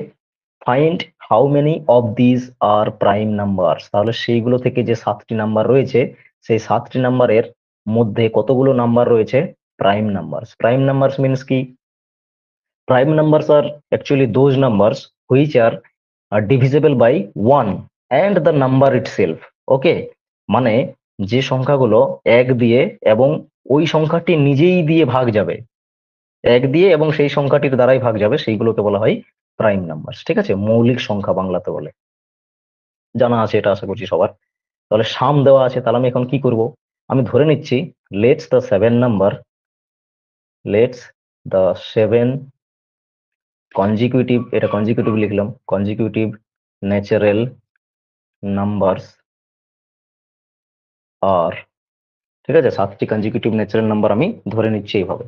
Speaker 1: find how many of this are prime number. তাহলে সেইগুলো থেকে যে 7টি নাম্বার রয়েছে, সেই 7টি নাম্বারের মধ্যে কতগুলো নাম্বার রয়েছে prime number. Prime number means কি, prime numbers are actually those numbers which are divisible by 1 and the number itself. ওকে, মানে যে সংখ্যাগুলো এক দিয়ে এবং ওই সংখ্যাটি নিজেই দিয়ে ভাগ যাবে, এক দিয়ে এবং সেই সংখ্যাটির দ্বারাই ভাগ যাবে, সেইগুলোকে বলা হয় প্রাইম নাম্বার। ঠিক আছে, মৌলিক সংখ্যা বাংলাতে বলে, জানা আছে এটা আশা করছি সবার। তাহলে সাম দেওয়া আছে, তাহলে আমি এখন কি করব, আমি ধরে নিচ্ছি লেটস দ্য সেভেন কনজিকিউটিভ, এটা কনজিকিউটিভ লিখলাম, কনজিকিউটিভ ন্যাচারাল নাম্বারস আর, ঠিক আছে, 7টি কনজিকিউটিভ ন্যাচারাল নাম্বার আমি ধরে নিচ্ছি এইভাবে।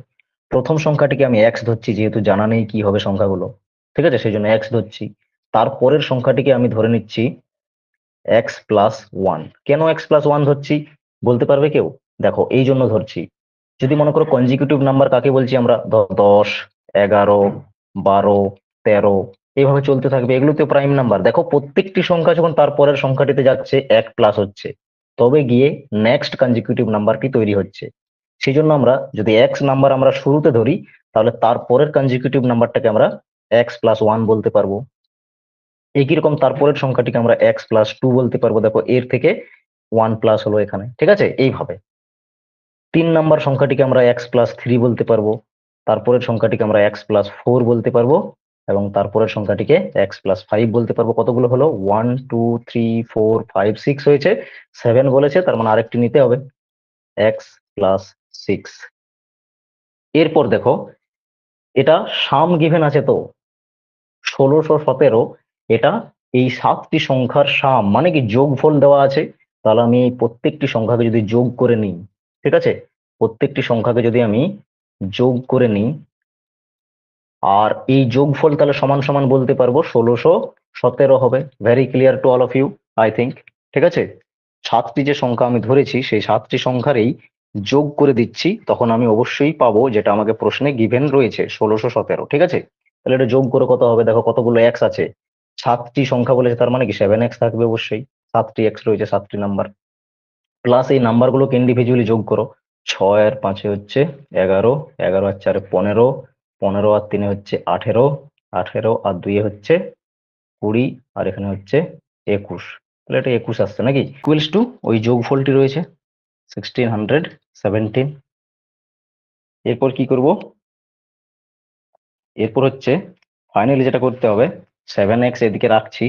Speaker 1: প্রথম সংখ্যাটিকে আমি এক্স ধরছি, যেহেতু জানা নেই কি হবে সংখ্যাগুলো, ঠিক আছে, সেই জন্য এক্স ধরছি। তারপরের সংখ্যাটিকে আমি ধরে নিচ্ছি এক্স প্লাস ওয়ান। কেন এক্স প্লাস ওয়ান ধরছি বলতে পারবে কেউ? দেখো এই জন্য ধরছি, যদি মনে করো কনজিকিউটিভ নাম্বার কাকে বলছি আমরা, 10, 11, 12, 13 এইভাবে চলতে থাকবে, এগুলোতে প্রাইম নাম্বার। দেখো প্রত্যেকটি সংখ্যা যখন তারপরের সংখ্যাটিতে যাচ্ছে এক প্লাস হচ্ছে, তবে গিয়ে নেক্সট কনজিকিউটিভ নাম্বারটি তৈরি হচ্ছে। সেই জন্য আমরা যদি এক্স নাম্বার আমরা শুরুতে ধরি, তাহলে তারপরের কনজিকিউটিভ নাম্বারটাকে আমরা এক্স প্লাস ওয়ান বলতে পারবো। একই রকম তারপরের সংখ্যাটিকে আমরা এক্স প্লাস টু বলতে পারবো, দেখো এর থেকে ওয়ান প্লাস হলো এখানে, ঠিক আছে। এইভাবে 3 নাম্বার সংখ্যাটিকে আমরা এক্স প্লাস থ্রি বলতে পারবো, তারপরের সংখ্যাটিকে আমরা এক্স প্লাস ফোর বলতে পারবো, এবং তারপরের সংখ্যাটিকে এক্স প্লাস ফাইভ বলতে পারবো। কতগুলো হলো, 1 2 3 4 5 6 হয়েছে, 7 বলেছে, তার মানে আরেকটি নিতে হবে, এক্স প্লাস সিক্স। এরপর দেখো এটা সাম গিভেন আছে তো 1617, এটা এই 7টি সংখ্যার সাম মানে কি যোগফল দেওয়া আছে। তাহলে আমি এই প্রত্যেকটি সংখ্যাকে যদি যোগ করে নিই, ঠিক আছে, প্রত্যেকটি সংখ্যাকে যদি আমি যোগ করে নিই, আর এই যোগফল তাহলে সমান সমান বলতে পারবো 1617 হবে। Very clear to all of you, I think. ঠিক আছে, 7টি যে সংখ্যা আমি ধরেছি সেই 7টি সংখ্যারই যোগ করে দিচ্ছি, তখন আমি অবশ্যই পাবো যেটা আমাকে প্রশ্নে গিভেন রয়েছে 1617। ঠিক আছে, তাহলে এটা যোগ করে কত হবে, দেখো কতগুলো এক্স আছে, 7টি সংখ্যা বলেছে, তার মানে কি 7x থাকবে অবশ্যই, 7টি এক্স রয়েছে, 7টি নাম্বার। প্লাস এই নাম্বার গুলোকে ইন্ডিভিজুয়ালি যোগ করো, 6 আর 5 হচ্ছে 11, 11 আর 4 15, 15 আর 3 হচ্ছে 18, 18 আর 2 হচ্ছে 20, আর এখানে হচ্ছে 21। তাহলে এটা 21 আসছে নাকি, ইকুয়ালস টু ওই যোগফলটি রয়েছে 1617। এরপর কি করব, এরপর হচ্ছে ফাইনালি যেটা করতে হবে, 7x এদিকে রাখছি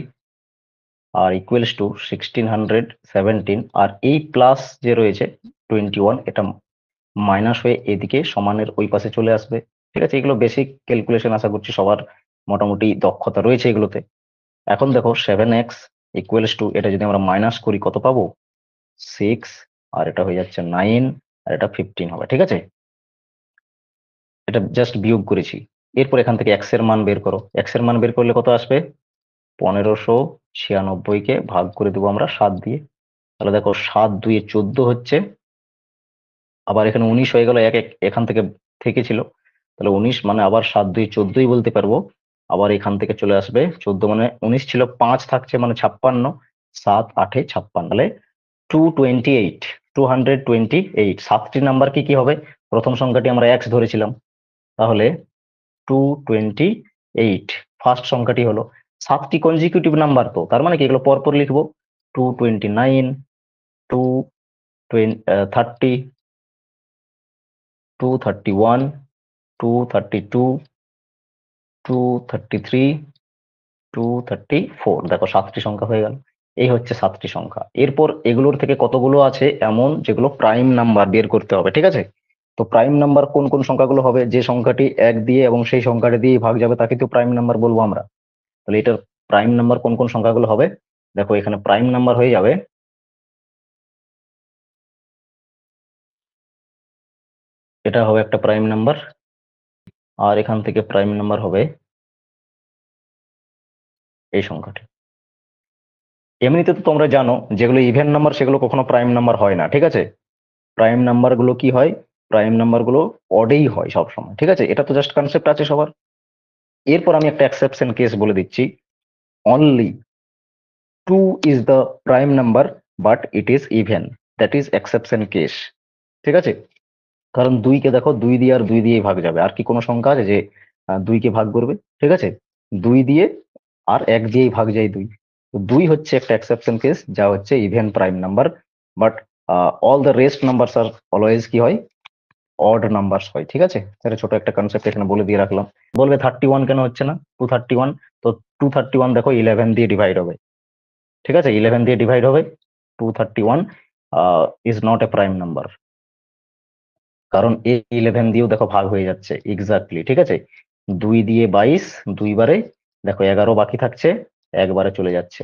Speaker 1: আর ইকুয়ালস টু 1617, আর এই প্লাস যে রয়েছে 21, এটা মাইনাস হয়ে এদিকে সমানের ওই পাশে চলে আসবে। ঠিক আছে, এগুলো বেসিক ক্যালকুলেশন, আশা করছি সবার মোটামুটি দক্ষতা রয়েছে এগুলোতে। এখন দেখো 7x ইকুয়ালস টু, এটা যদি আমরা মাইনাস করি কত পাবো, 6, আর এটা হয়ে যাচ্ছে 9, আর এটা 15 হবে। ঠিক আছে, এটা জাস্ট বিয়োগ করেছি। এরপর এখান থেকে এক্স এর মান বের করো, এক্স এর মান বের করলে কত আসবে, 1596 কে ভাগ করে দেবো আমরা 7 দিয়ে। তাহলে দেখো 7 2 14 হচ্ছে, আবার এখানে 19 হয়ে গেল, এক এক এখান থেকে থেকে ছিল, তাহলে 19 মানে আবার 7 2 14ই বলতে পারবো। আবার এখান থেকে চলে আসবে 14, মানে 19 ছিল 5 থাকছে মানে 56, 7 8 এ 56, তাহলে 228, 228। 7টি নাম্বার কি কি হবে, প্রথম সংখ্যাটি আমরা এক্স ধরেছিলাম, তাহলে 228। ফার্স্ট সংখ্যাটি হলো, 7টি কনজিকিউটিভ নাম্বার তো, তার মানে কি এগুলো পরপর লিখবো, 229, 230, 231, 232, 233, 234, দেখো 7টি সংখ্যা হয়ে গেল। এই হচ্ছে 7টি সংখ্যা। এরপর এগুলোর থেকে কতগুলো আছে এমন যেগুলো প্রাইম নাম্বার বের করতে হবে, ঠিক আছে? তো প্রাইম নাম্বার কোন কোন সংখ্যাগুলো হবে? যে সংখ্যাটি 1 দিয়ে এবং সেই সংখ্যাটি দিয়ে ভাগ যাবে তাকে তো প্রাইম নাম্বার বলবো আমরা। তাহলে এটার প্রাইম নাম্বার কোন কোন সংখ্যাগুলো হবে? দেখো এখানে প্রাইম নাম্বার হয়ে যাবে, এটা হবে একটা প্রাইম নাম্বার, আর এখান থেকে প্রাইম নাম্বার হবে এই সংখ্যাটি। এমনিতে তো তোমরা জানো যেগুলো ইভেন নাম্বার সেগুলো কখনো প্রাইম নাম্বার হয় না, ঠিক আছে? প্রাইম নাম্বার গুলো কি হয়? প্রাইম নাম্বার গুলো অডেই হয় সব সময়, ঠিক আছে? এটা তো জাস্ট কনসেপ্ট আছে সবার। এরপর আমি একটা এক্সেপশন কেস বলে দিচ্ছি। Only 2 is the prime number but it is even, that is exception case, ঠিক আছে? কারণ 2 কে দেখো 2 দিয়ে আর 2 দিয়ে ভাগ যাবে, আর কি কোনো সংখ্যা আছে যে 2 কে ভাগ করবে? ঠিক আছে, 2 দিয়ে আর 1 দিয়েই ভাগ যায় 2। তো 2 হচ্ছে একটা এক্সেপশন কেস যা হচ্ছে even prime number, but all the rest numbers are always কি হয়? অড নাম্বারস হয়, ঠিক আছে? এটা ছোট একটা কনসেপ্ট এখানে বলে দিয়ে রাখলাম। বলবে 31 কেন হচ্ছে না? 231, তো 231 দেখো 11 দিয়ে ডিভাইড হবে, ঠিক আছে? 11 দিয়ে ডিভাইড হবে, 231 is not a prime number, কারণ এই 11 দিয়েও দেখো ভাগ হয়ে যাচ্ছে এক্স্যাক্টলি, ঠিক আছে? 2 দিয়ে 22, 2 বারে দেখো 11 বাকি থাকছে, একবারে চলে যাচ্ছে,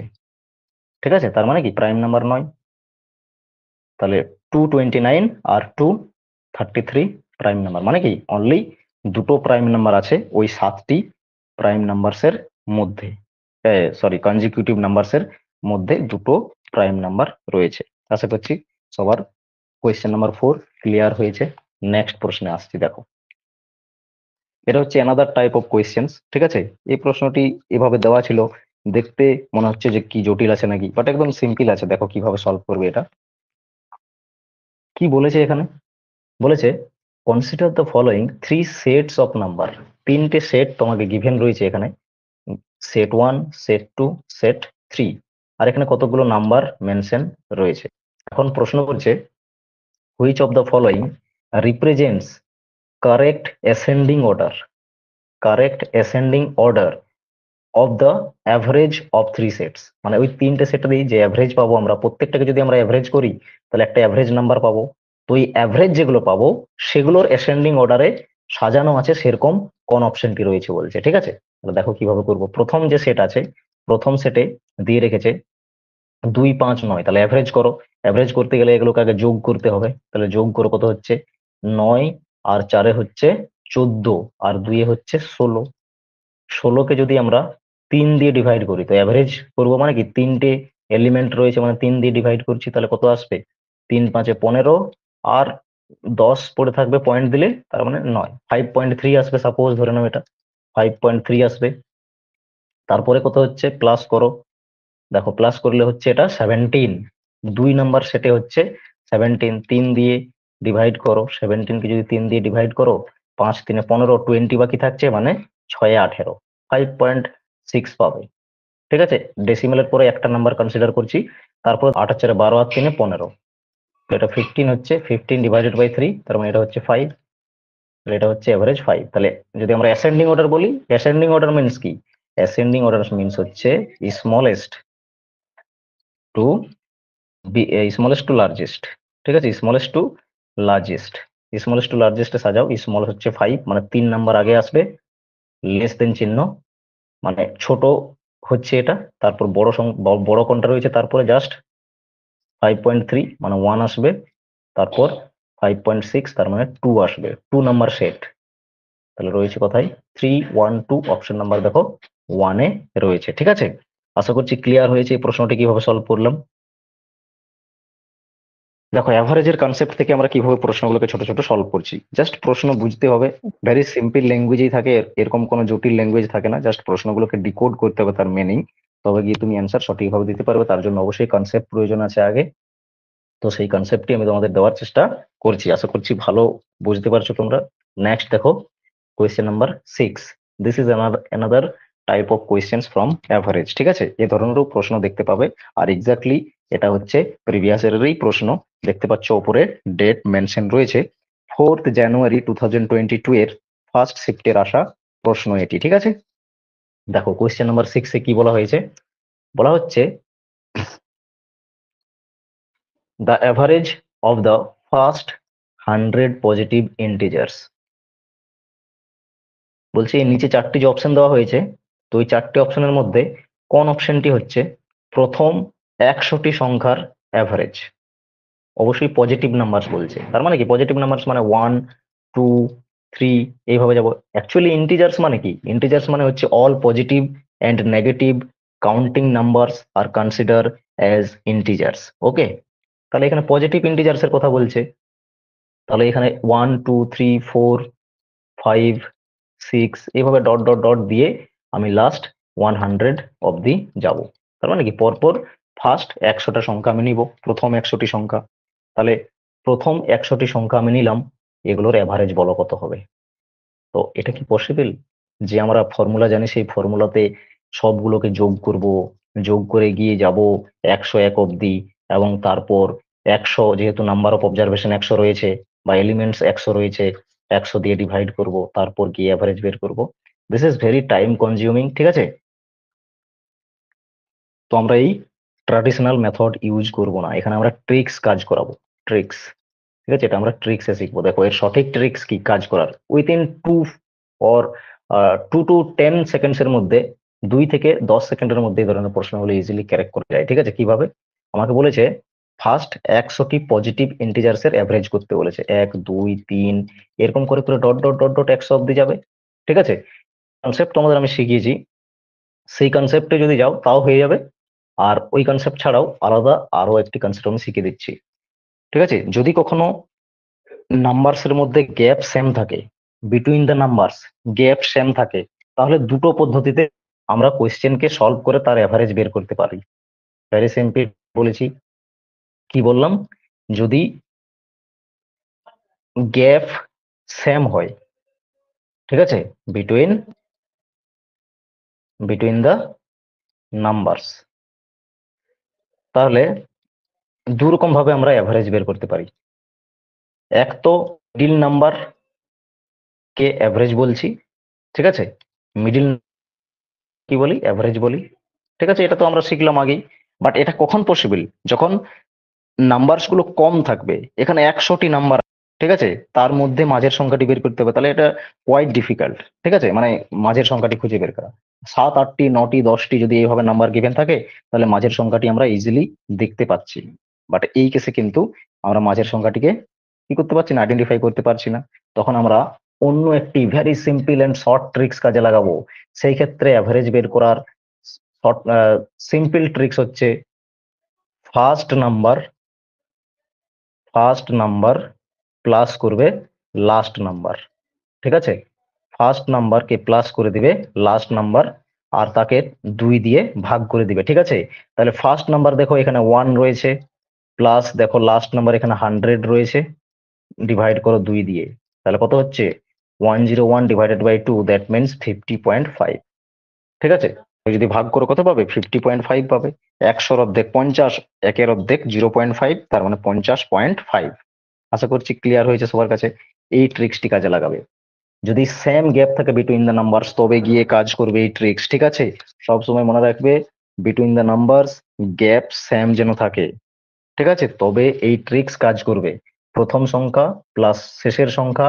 Speaker 1: ঠিক আছে? তার মানে কি প্রাইম নাম্বার নয়। তাহলে 229 আর 233 প্রাইম নাম্বার, মানে কি অনলি দুটো প্রাইম নাম্বার আছে ওই 7টি প্রাইম নাম্বারসের মধ্যে, সরি কনজিকিউটিভ নাম্বারসের মধ্যে দুটো প্রাইম নাম্বার রয়েছে। আশা করছি সবার কোয়েশ্চেন নাম্বার 4 ক্লিয়ার হয়েছে। নেক্সট প্রশ্নে আসছি, দেখো এটা হচ্ছে অ্যানাদার টাইপ অফ কোয়েশ্চেন্স, ঠিক আছে? এই প্রশ্নটি এভাবে দেওয়া ছিল, দেখতে মনে হচ্ছে যে কি জটিল আছে নাকি, বাট একদম সিম্পল আছে। দেখো কিভাবে সলভ করবে এটা। কি বলেছে এখানে? বলেছে consider the following 3 sets of number. 3টে সেট তোমাকে গিভেন রয়েছে এখানে, সেট 1, সেট 2, সেট 3, আর এখানে কতগুলো নাম্বার মেনশন রয়েছে। এখন প্রশ্ন করছে which of the following represents correct ascending order, correct ascending order of the average of 3 sets. মানে ওই 3টে সেট দিয়ে যে অ্যাভারেজ পাবো আমরা, প্রত্যেকটাকে যদি আমরা অ্যাভারেজ করি তাহলে একটা অ্যাভারেজ নাম্বার পাবো। তো এই অ্যাভারেজ যেগুলো পাবো সেগুলোর অ্যাসেন্ডিং অর্ডারে সাজানো আছে সেরকম কোন অপশনটি রয়েছে বলছে, ঠিক আছে? তাহলে দেখো কিভাবে করব। প্রথম যে সেট আছে, প্রথম সেটে দিয়ে রেখেছে 2, 5, 9, তাহলে অ্যাভারেজ করো। অ্যাভারেজ করতে গেলে এগুলোকে আগে যোগ করতে হবে, তাহলে যোগ করো, কত হচ্ছে? 9 আর 4 হচ্ছে 14, আর 2 হচ্ছে 16। 16কে যদি আমরা 3 দিয়ে ডিভাইড করি তো অ্যাভারেজ করবো, মানে কি 3টে এলিমেন্ট রয়েছে মানে 3 দিয়ে ডিভাইড করছি, তাহলে কত আসবে? 3 5 15, আর 10 পড়ে থাকবে পয়েন্ট দিলে, তার মানে 9, 5.3 আসবে, সাপোজ ধরে নাও এটা 5.3 আসবে। তারপরে কত হচ্ছে? প্লাস করো, দেখো প্লাস করলে হচ্ছে এটা 17। 2 নাম্বার সেটে হচ্ছে 17, 3 দিয়ে ডিভাইড করো, 17কে যদি 3 দিয়ে ডিভাইড করো, 5 3 15, 20 বাকি থাকছে, মানে 6 18, 5.6 পাবে, ঠিক আছে? ডেসিমেলের পরে একটা নাম্বার কনসিডার করছি, তারপর 8 আর 4 12 আর 3 15, তো এটা 15 হচ্ছে, 15 ডিভাইডেড বাই 3, তার মানে এটা হচ্ছে 5, তাহলে এটা হচ্ছে এভারেজ 5। তাহলে যদি আমরা অ্যাসেন্ডিং অর্ডার বলি, অ্যাসেন্ডিং অর্ডার মিন্স কি? অ্যাসেন্ডিং অর্ডার মিন্স হচ্ছে smallest to smallest to largest, ঠিক আছে? Smallest to largest, smallest to লার্জেস্টে সাজাও। স্মল হচ্ছে 5, মানে 3 নাম্বার আগে আসবে, লেস দেন চিহ্ন, মানে ছোট হচ্ছে এটা, তারপর বড় কোনটা রয়েছে তারপরে জাস্ট 5.3, মানে 1 আসবে, তারপর 5.6, তার মানে 2 আসবে, 2 নাম্বার সেট। তাহলে রয়েছে কোথায়? 3 1 2, অপশন নাম্বার দেখো 1 এ রয়েছে, ঠিক আছে? আশা করছি ক্লিয়ার হয়েছে এই প্রশ্নটি কিভাবে সলভ করলাম। দেখো অ্যাভারেজের কনসেপ্ট থেকে আমরা কিভাবে প্রশ্নগুলোকে ছোট ছোট সলভ করছি, জাস্ট প্রশ্ন বুঝতে হবে, ভেরি সিম্পল ল্যাঙ্গুয়েজেই থাকে, এরকম কোনো জটিল ল্যাঙ্গুয়েজ থাকে না, জাস্ট প্রশ্নগুলোকে ডিকোড করতে হবে তার মিনিং, তবে গিয়ে তুমি অ্যান্সার সঠিকভাবে দিতে পারবে। তার জন্য অবশ্যই কনসেপ্ট প্রয়োজন আছে আগে, তো সেই কনসেপ্টটি আমি তোমাদের দেওয়ার চেষ্টা করছি, আশা করছি ভালো বুঝতে পারছো তোমরা। নেক্সট দেখো question number 6, this is another type of questions from average, ঠিক আছে? এই ধরনেরও প্রশ্ন দেখতে পাবে, আর এক্স্যাক্টলি এটা হচ্ছে প্রিভিয়াস ইয়ারেরই প্রশ্ন। দেখতে পাচ্ছ ওপরে ডেট মেনশন রয়েছে, 4th জানুয়ারি 2022 এর ফার্স্ট শিফটের আসা প্রশ্ন এটি, ঠিক আছে। দেখো কোয়েশ্চেন নাম্বার 6 কি বলা হয়েছে, বলা হচ্ছে the average of the first 100 positive integers. বলছে এই নিচে চারটি যে অপশন দেওয়া হয়েছে, তো ওই চারটি অপশনের মধ্যে কোন অপশনটি হচ্ছে প্রথম 100টি সংখ্যার অ্যাভারেজ। অবশ্যই পজিটিভ নাম্বারস বলছে, তার মানে কি পজিটিভ নাম্বারস মানে 1 2 3 এইভাবে যাব। অ্যাকচুয়ালি ইন্টিজার্স মানে কি, ইন্টিজার্স মানে হচ্ছে all positive and negative counting numbers R consider as integers. Okay, তাহলে এখানে পজিটিভ ইন্টিজার্স এর কথা বলছে, তাহলে এখানে 1 2 3 4 5 6 এইভাবে ডট ডট ডট দিয়ে আমি লাস্ট 100 অব্দি যাব। তার মানে কি পরপর ফার্স্ট 100টা সংখ্যা আমি নিব, প্রথম 100টি সংখ্যা। তাহলে প্রথম 100টি সংখ্যা আমি নিলাম, এগুলোর অ্যাভারেজ বলো কত হবে। তো এটা কি পসিবল যে আমরা ফর্মুলা জানি সেই ফর্মুলাতে সবগুলোকে যোগ করব, যোগ করে গিয়ে যাব 101 অব্দি, এবং তারপর 100 যেহেতু নাম্বার অফ অবজারভেশন 100 রয়েছে বা এলিমেন্টস 100 রয়েছে, 100 দিয়ে ডিভাইড করব, তারপর গিয়ে অ্যাভারেজ বের করব। This is very time consuming, ঠিক আছে। তো আমরা এই ট্র্যাডিশনাল মেথড ইউজ করব না, এখানে আমরা ট্রিক্স কাজ করাবো, ট্রিক্স, ঠিক আছে। এটা আমরা ট্রিক্সে শিখবো। দেখো এর সঠিক ট্রিক্স কি কাজ করার, উইথিন 2 to 10 সেকেন্ডস এর মধ্যে, 2 থেকে 10 সেকেন্ডের মধ্যে এই ধরনের প্রশ্নগুলো ইজিলি ক্যারেক্ট করা যায়, ঠিক আছে। কিভাবে, আমাকে বলেছে ফার্স্ট 100টি পজিটিভ ইন্টিজার্স এর অ্যাভারেজ করতে বলেছে, 1 2 3 এরকম করে করে ডট ডট ডট ডট 100 অব্দি যাবে, ঠিক আছে। কনসেপ্ট তোমাদের আমি শিখিয়েছি, সেই কনসেপ্টে যদি যাও তাও হয়ে যাবে। আর ওই কনসেপ্ট ছাড়াও আলাদা আরো একটি কনসেপ্ট আমি শিখিয়ে দিচ্ছি, ঠিক আছে। যদি কখনো নাম্বারস এর মধ্যে গ্যাপ সেম থাকে, between the numbers gap same থাকে, তাহলে দুটো পদ্ধতিতে আমরা কোয়েশ্চেনকে সলভ করে তার অ্যাভারেজ বের করতে পারি। ভেরি সিম্পল বলেছি, কি বললাম, যদি গ্যাপ সেম হয়, ঠিক আছে, বিটুইন বিটুইন দ্য নাম্বারস, তাহলে দু রকম ভাবে আমরা অ্যাভারেজ বের করতে পারি। এক তো মিডিল নাম্বার কে অ্যাভারেজ বলছি, ঠিক আছে, মিডিল কি বলি, অ্যাভারেজ বলি, ঠিক আছে। এটা তো আমরা শিখলাম আগেই, বাট এটা কখন পসিবল, যখন নাম্বারস গুলো কম থাকবে। এখানে 100টি নাম্বার, ঠিক আছে, তার মধ্যে মাঝের সংখ্যাটি বের করতে হবে, তাহলে এটা কোয়াইট ডিফিকাল্ট, ঠিক আছে, মানে মাঝের সংখ্যাটি খুঁজে বের করা। 7 8 9 10টি যদি এইভাবে নাম্বার গিভেন থাকে, তাহলে মাঝের সংখ্যাটি আমরা ইজিলি দেখতে পাচ্ছি। বাট এই কেসে কিন্তু আমরা মাঝের সংখ্যাটিকে কি করতে পারছি না, আইডেন্টিফাই করতে পারছি না। তখন আমরা অন্য একটি very simple and short tricks কাজে লাগাবো। সেই ক্ষেত্রে অ্যাভারেজ বের করার শর্ট সিম্পল ট্রিক্স হচ্ছে first number first number plus করবে লাস্ট নাম্বার, ঠিক আছে। ফার্স্ট নাম্বারকে প্লাস করে দিবে লাস্ট নাম্বার, আর তাকে 2 দিয়ে ভাগ করে দিবে, ঠিক আছে। তাহলে ফার্স্ট নাম্বার দেখো এখানে 1 রয়েছে, প্লাস দেখো লাস্ট নাম্বার এখানে 100 রয়েছে, ডিভাইড করো 2 দিয়ে, তাহলে কত হচ্ছে 101 ডিভাইডেড বাই 2, দ্যাট মিনস 50.5, ঠিক আছে। যদি ভাগ করো কত পাবে, 50.5 পাবে। 100-র অর্ধেক 50, 1-এর অর্ধেক 0.5, তার মানে 50.5। আশা করছি ক্লিয়ার হয়েছে সবার কাছে। এই ট্রিক্সটি কাজে লাগাবে, যদি সেম গ্যাপ থাকে বিটুইন দ্য নাম্বারস, তবে গিয়ে কাজ করবে এই ট্রিক্স, ঠিক আছে। সব সময় মনে রাখবে between the numbers gap same যেন থাকে, ঠিক আছে, তবে এই ট্রিক্স কাজ করবে। প্রথম সংখ্যা প্লাস শেষের সংখ্যা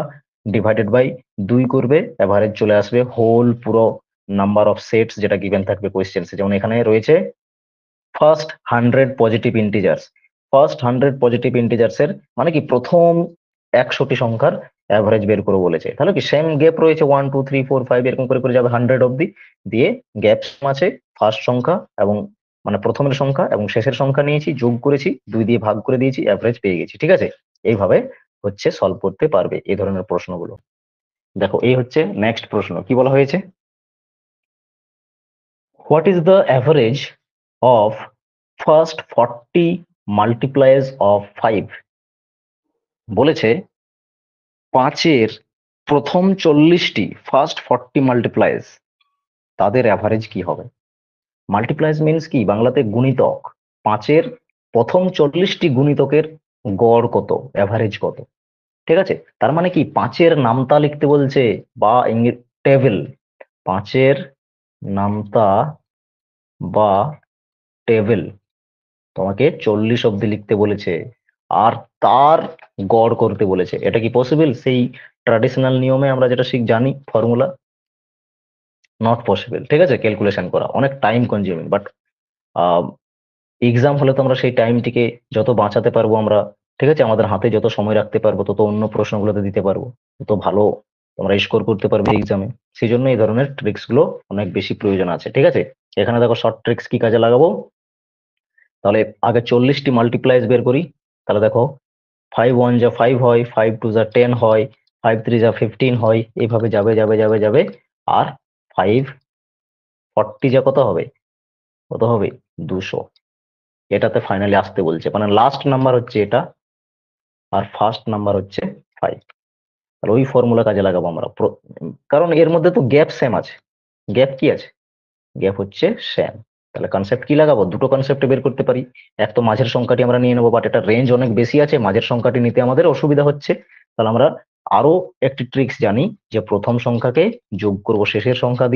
Speaker 1: ডিভাইডেড বাই 2 করবে, এভারেজ চলে আসবে হোল পুরো নাম্বার অফ সেটস যেটা গিভেন থাকবে কোয়েশ্চেন্সে। যেমন এখানে রয়েছে first 100 positive integers, first 100 positive integers এর মানে কি প্রথম 100টি সংখ্যার অ্যাভারেজ বের করে বলেছে। তাহলে কি সেম গ্যাপ রয়েছে 1 2 3 4 5 এরকম করে করে যাবে 100 অব্দি, দিয়ে গ্যাপ আছে ফার্স্ট সংখ্যা এবং মানে প্রথমের সংখ্যা এবং শেষের সংখ্যা নিয়েছি, যোগ করেছি, 2 দিয়ে ভাগ করে দিয়েছি, অ্যাভারেজ পেয়ে গেছি, ঠিক আছে। এইভাবে হচ্ছে সলভ করতে পারবে এই ধরনের প্রশ্নগুলো। দেখো এই হচ্ছে নেক্সট প্রশ্ন, কি বলা হয়েছে, what is the average of first 40 multiples of 5। বলেছে 5-এর প্রথম 40টি ফার্স্ট 40 মাল্টিপ্লাইজ, তাদের অ্যাভারেজ কি হবে। মাল্টিপ্লাইজ মিনস কি, বাংলাতে গুণিতক। 5-এর প্রথম 40টি গুণিতকের গড় কত, অ্যাভারেজ কত, ঠিক আছে। তার মানে কি 5-এর নামতা লিখতে বলছে বা টেবিল, 5-এর নামতা বা টেবিল তোমাকে 40 অব্দি লিখতে বলেছে, আর তার গড় করতে বলেছে। এটা কি পসিবল সেই ট্র্যাডিশনাল নিয়মে আমরা যেটা জানি ফর্মুলা? নট পসিবল, ঠিক আছে। ক্যালকুলেশন করা অনেক টাইম কনজিউমিং, বাট এক্সাম হলে তো আমরা সেই টাইমটিকে যত বাঁচাতে পারবো আমরা, ঠিক আছে, আমাদের হাতে যত সময় রাখতে পারবো তত অন্য প্রশ্নগুলোতে দিতে পারবো, তত ভালো তোমরা স্কোর করতে পারবে এক্সামে। সেই জন্য এই ধরনের ট্রিক্স গুলো অনেক বেশি প্রয়োজন আছে, ঠিক আছে। এখানে দেখো শর্ট ট্রিক্স কি কাজে লাগাবো। তাহলে আগে 40টি মাল্টিপ্লাইজ বের করি। তাহলে দেখো 5 1 যা 5 হয়, 5 2 যা 10 হয়, 5 3 যা 15 হয়, এইভাবে যাবে যাবে যাবে যাবে। আর 5 40 যা কত হবে? কত হবে? 200। এটাতে ফাইনালি আসতে বলছে, মানে লাস্ট নাম্বার হচ্ছে এটা, আর ফার্স্ট নাম্বার হচ্ছে 5। তাহলে ওই ফর্মুলা কাজে লাগাবো আমরা, কারণ এর মধ্যে তো গ্যাপ সেম আছে। গ্যাপ কি আছে? গ্যাপ হচ্ছে সেম। তাহলে কনসেপ্ট কি লাগাবো? দুটো কনসেপ্ট বের করতে পারি। এক তো মাঝের সংখ্যাটি আমরা নিয়ে নেবো, বাট এটা রেঞ্জ অনেক বেশি আছে, মাঝের সংখ্যাটি নিতে আমাদের অসুবিধা হচ্ছে। তাহলে আমরা আরো একটি ট্রিক্স জানি, যে প্রথম সংখ্যাকে যোগ করব শেষের সংখ্যা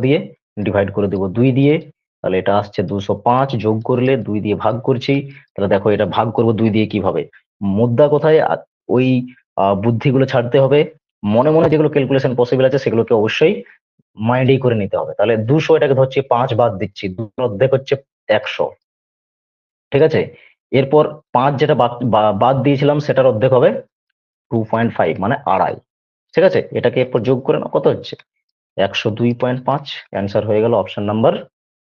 Speaker 1: দিয়ে ডিভাইড করে দেবো 2 দিয়ে। তাহলে এটা আসছে 205, যোগ করলে 2 দিয়ে ভাগ করছি। তাহলে দেখো এটা ভাগ করব 2 দিয়ে কিভাবে। মুদ্রা কোথায়? ওই বুদ্ধিগুলো ছাড়তে হবে, মনে মনে যেগুলো ক্যালকুলেশন পসিবল আছে সেগুলোকে অবশ্যই মাইন্ডেই করে নিতে হবে। তাহলে 200 এটাকে ধরছি, 5 বাদ দিচ্ছি, 2 অর্ধেক হচ্ছে 100, ঠিক আছে। এরপর 5 যেটা বাদ দিয়েছিলাম সেটার অর্ধেক হবে 2.5, মানে আড়াই, ঠিক আছে। এটাকে এরপর যোগ করে না, কত হচ্ছে? 102.5। অ্যান্সার হয়ে গেল অপশন নাম্বার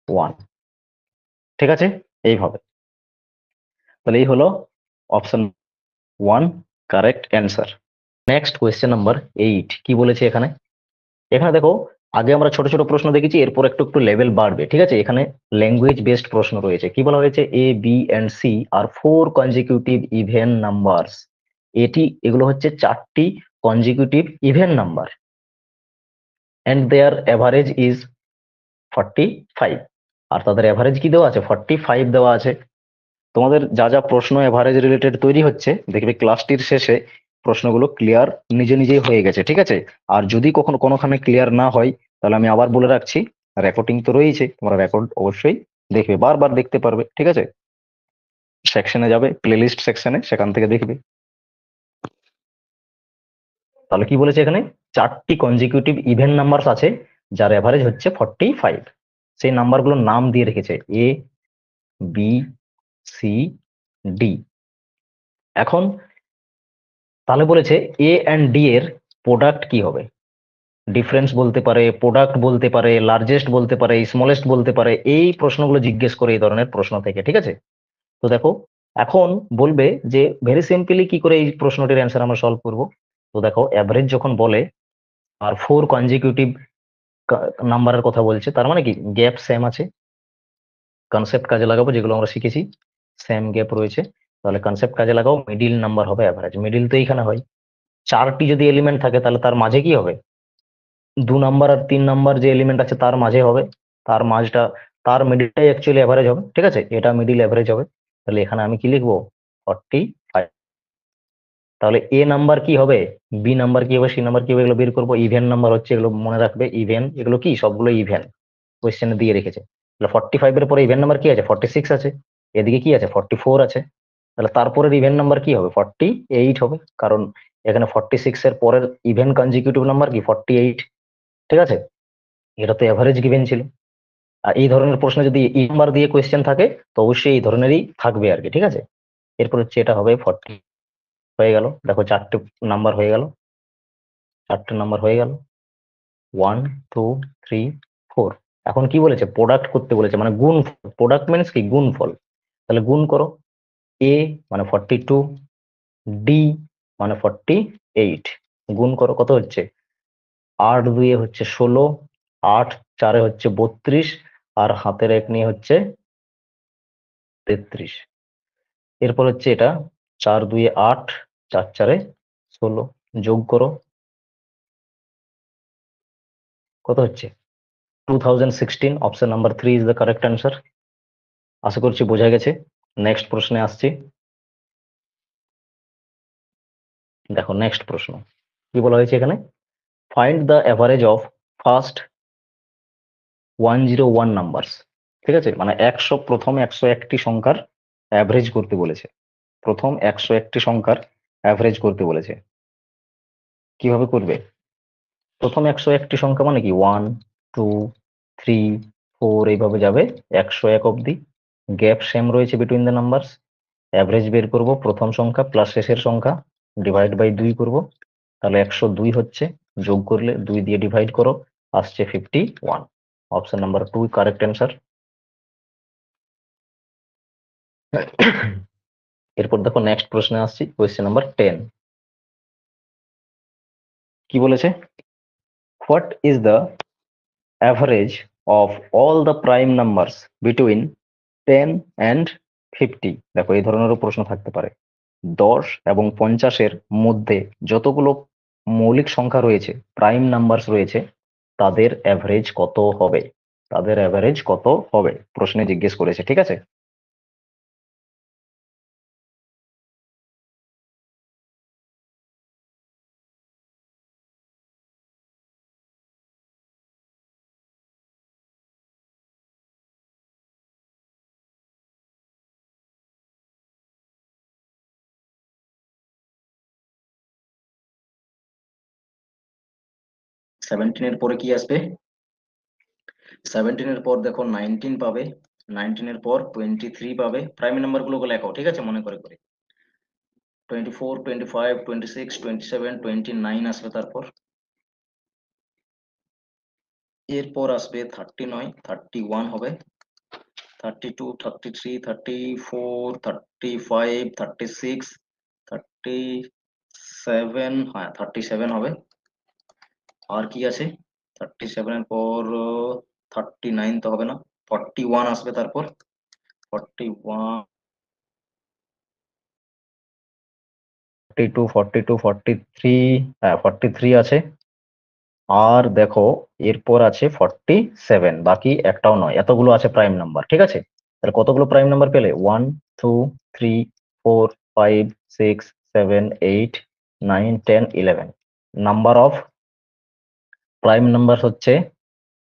Speaker 1: 1, ঠিক আছে। এইভাবে, তাহলে এই হলো option 1 correct answer. Next question number 8 কি বলেছে এখানে। এখানে দেখো, আগে আমরা ছোট ছোট প্রশ্ন দেখেছি, এরপর একটু একটু লেভেল বাড়বে, ঠিক আছে। এখানে ল্যাঙ্গুয়েজ বেসড প্রশ্ন রয়েছে। কি বলা হয়েছে? A B and C are 4 consecutive even numbers. এগুলো হচ্ছে 4টি consecutive even number, and their average is 45। আর তাদের অ্যাভারেজ কি দেওয়া আছে? 45 দেওয়া আছে। তোমাদের যা যা প্রশ্ন এভারেজ রিলেটেড তৈরি হচ্ছে, দেখবে ক্লাসটির শেষে প্রশ্নগুলো ক্লিয়ার নিজে নিজেই হয়ে গেছে, ঠিক আছে। আর যদি কখনো কোনোখানে ক্লিয়ার না হয়, তাহলে আমি আবার বলে রাখছি, রেকর্ডিং তো রয়েছে, তোমরা রেকর্ড অবশ্যই দেখবে, বারবার দেখতে পারবে, ঠিক আছে। সেকশনে যাবে, প্লেলিস্ট সেকশনে, সেখান থেকে দেখবে। তাহলে কি বলেছে এখানে? 4টি কনজিকিউটিভ ইভেন নাম্বার আছে যার এভারেজ হচ্ছে 45। সেই নাম্বারগুলোর নাম দিয়ে রেখেছে এ, বি, সি, ডি। এখন তাহলে বলেছে এ এন্ড ডি এর প্রোডাক্ট কি হবে? ডিফারেন্স বলতে পারে, প্রোডাক্ট বলতে পারে, লার্জেস্ট বলতে পারে, স্মলেস্ট বলতে পারে, এই প্রশ্নগুলো জিজ্ঞেস করে এই ধরনের প্রশ্ন থেকে, ঠিক আছে। তো দেখো, এখন বলবে যে ভেরি সিম্পলি কি করে এই প্রশ্নটির অ্যান্সার আমরা সলভ করব। তো দেখো, অ্যাভারেজ যখন বলে আর 4 কনজিকিউটিভ নাম্বারের কথা বলছে, তার মানে কি গ্যাপ সেম আছে। কনসেপ্ট কাজে লাগাবো, যেগুলো আমরা শিখেছি, সেম গ্যাপ রয়েছে। তাহলে কনসেপ্ট কাজে লাগাও, মিডিল নাম্বার হবে অ্যাভারেজ। মিডিল তো এইখানে হয়, 4টি যদি এলিমেন্ট থাকে তাহলে তার মাঝে কি হবে? 2 নাম্বার আর 3 নাম্বার যে এলিমেন্ট আছে তার মাঝে হবে, তার মাঝটা, তার মিডিলটাই অ্যাকচুয়ালি অ্যাভারেজ হবে, ঠিক আছে। এটা মিডিল অ্যাভারেজ হবে। তাহলে এখানে আমি কি লিখবো? 45। তাহলে এ নাম্বার কি হবে, বি নাম্বার কি হবে, সি নাম্বার কি হবে, এগুলো বের করবো। ইভেন নাম্বার হচ্ছে, এগুলো মনে রাখবে, ইভেন, এগুলো কি সবগুলো ইভেন, কোয়েশ্চেনে দিয়ে রেখেছে। তাহলে 45 এর পরে ইভেন নাম্বার কি আছে? 46 আছে। এদিকে কি আছে? 44 আছে। তাহলে তারপরের ইভেন নাম্বার কি হবে? 48 হবে, কারণ এখানে 46 এর পরের ইভেন কনজিকিউটিভ নাম্বার কি? 48, ঠিক আছে। এটা তো এভারেজ গিভেন ছিল। আর এই ধরনের প্রশ্ন যদি ই নাম্বার দিয়ে কোয়েশ্চেন থাকে, তো অবশ্যই এই ধরনেরই থাকবে আর কি, ঠিক আছে। এরপর হচ্ছে এটা হবে 40। হয়ে গেল, দেখো 4টে নাম্বার হয়ে গেল, 4টে নাম্বার হয়ে গেল, 1 2 3 4। এখন কি বলেছে? প্রোডাক্ট করতে বলেছে, মানে গুণ। প্রোডাক্ট মিনস কি? গুণফল। তাহলে গুণ করো। এ মানে 42, ডি মানে 48, গুণ করো, কত হচ্ছে? 8 2 হচ্ছে 16, 8 4 হচ্ছে 32, আর হাতের এক নিয়ে হচ্ছে 33। এরপর হচ্ছে এটা 4 2 8, 4 4 16, যোগ করো, কত হচ্ছে? 2016। Option number 3 is the correct answer. আশা করছি বোঝা গেছে। নেক্সট প্রশ্নে আসছি। দেখো নেক্সট প্রশ্ন কি বলা হয়েছে এখানে। Find the average of first 101 numbers. ঠিক আছে, মানে প্রথম 101টি সংখ্যার অ্যাভারেজ করতে বলেছে। প্রথম 101টি সংখ্যার অ্যাভারেজ করতে বলেছে। কিভাবে করবে? প্রথম 101টি সংখ্যা মানে কি 1 2 3 4 এইভাবে যাবে 101 অব্দি। গ্যাপ সেম রয়েছে বিটুইন দ্য নাম্বারস। অ্যাভারেজ বের করব, প্রথম সংখ্যা প্লাস শেষের সংখ্যা ডিভাইড বাই 2 করব, তাহলে 102 হচ্ছে। যোগ করলে 2 দিয়ে ডিভাইড করো, আসছে 51। Option number 2 correct answer. এরপর দেখো নেক্সট প্রশ্নে আসছি, কোয়েশ্চেন নাম্বার 10। কি বলেছে? What is the average of all the prime numbers between 10 and 50? দেখো এই ধরনেরও প্রশ্ন থাকতে পারে। 10 এবং 50-এর মধ্যে যতগুলো মৌলিক সংখ্যা রয়েছে, প্রাইম নাম্বারস রয়েছে, তাদের অ্যাভারেজ কত হবে? তাদের অ্যাভারেজ কত হবে প্রশ্নে জিজ্ঞেস করেছে। ঠিক আছে, সেভেন্টিনের পরে কি আসবে? 17-এর পর দেখো 19 পাবে, 19-এর পর 23 পাবে। প্রাইম নাম্বার গুলো লেখো, ঠিক আছে, মনে করে করে। 24 25 26 27 29 আসবে। তারপর এরপর আসবে 39, 31 হবে, 32 33 34 35 36 37, হ্যাঁ 37 হবে। আর কি আছে? 37-এর পর 39 তো হবে না, 41 আসবে। তারপর 41, 42 42 43, হ্যাঁ 43 আছে। আর দেখো এরপর আছে 47, বাকি একটাও নয়, এতগুলো আছে প্রাইম নাম্বার। ঠিক আছে, তাহলে কতগুলো প্রাইম নাম্বার পেলে? 1 2 3 4 5 6 7 8 9 10 11। নাম্বার অফ প্রাইম নাম্বার হচ্ছে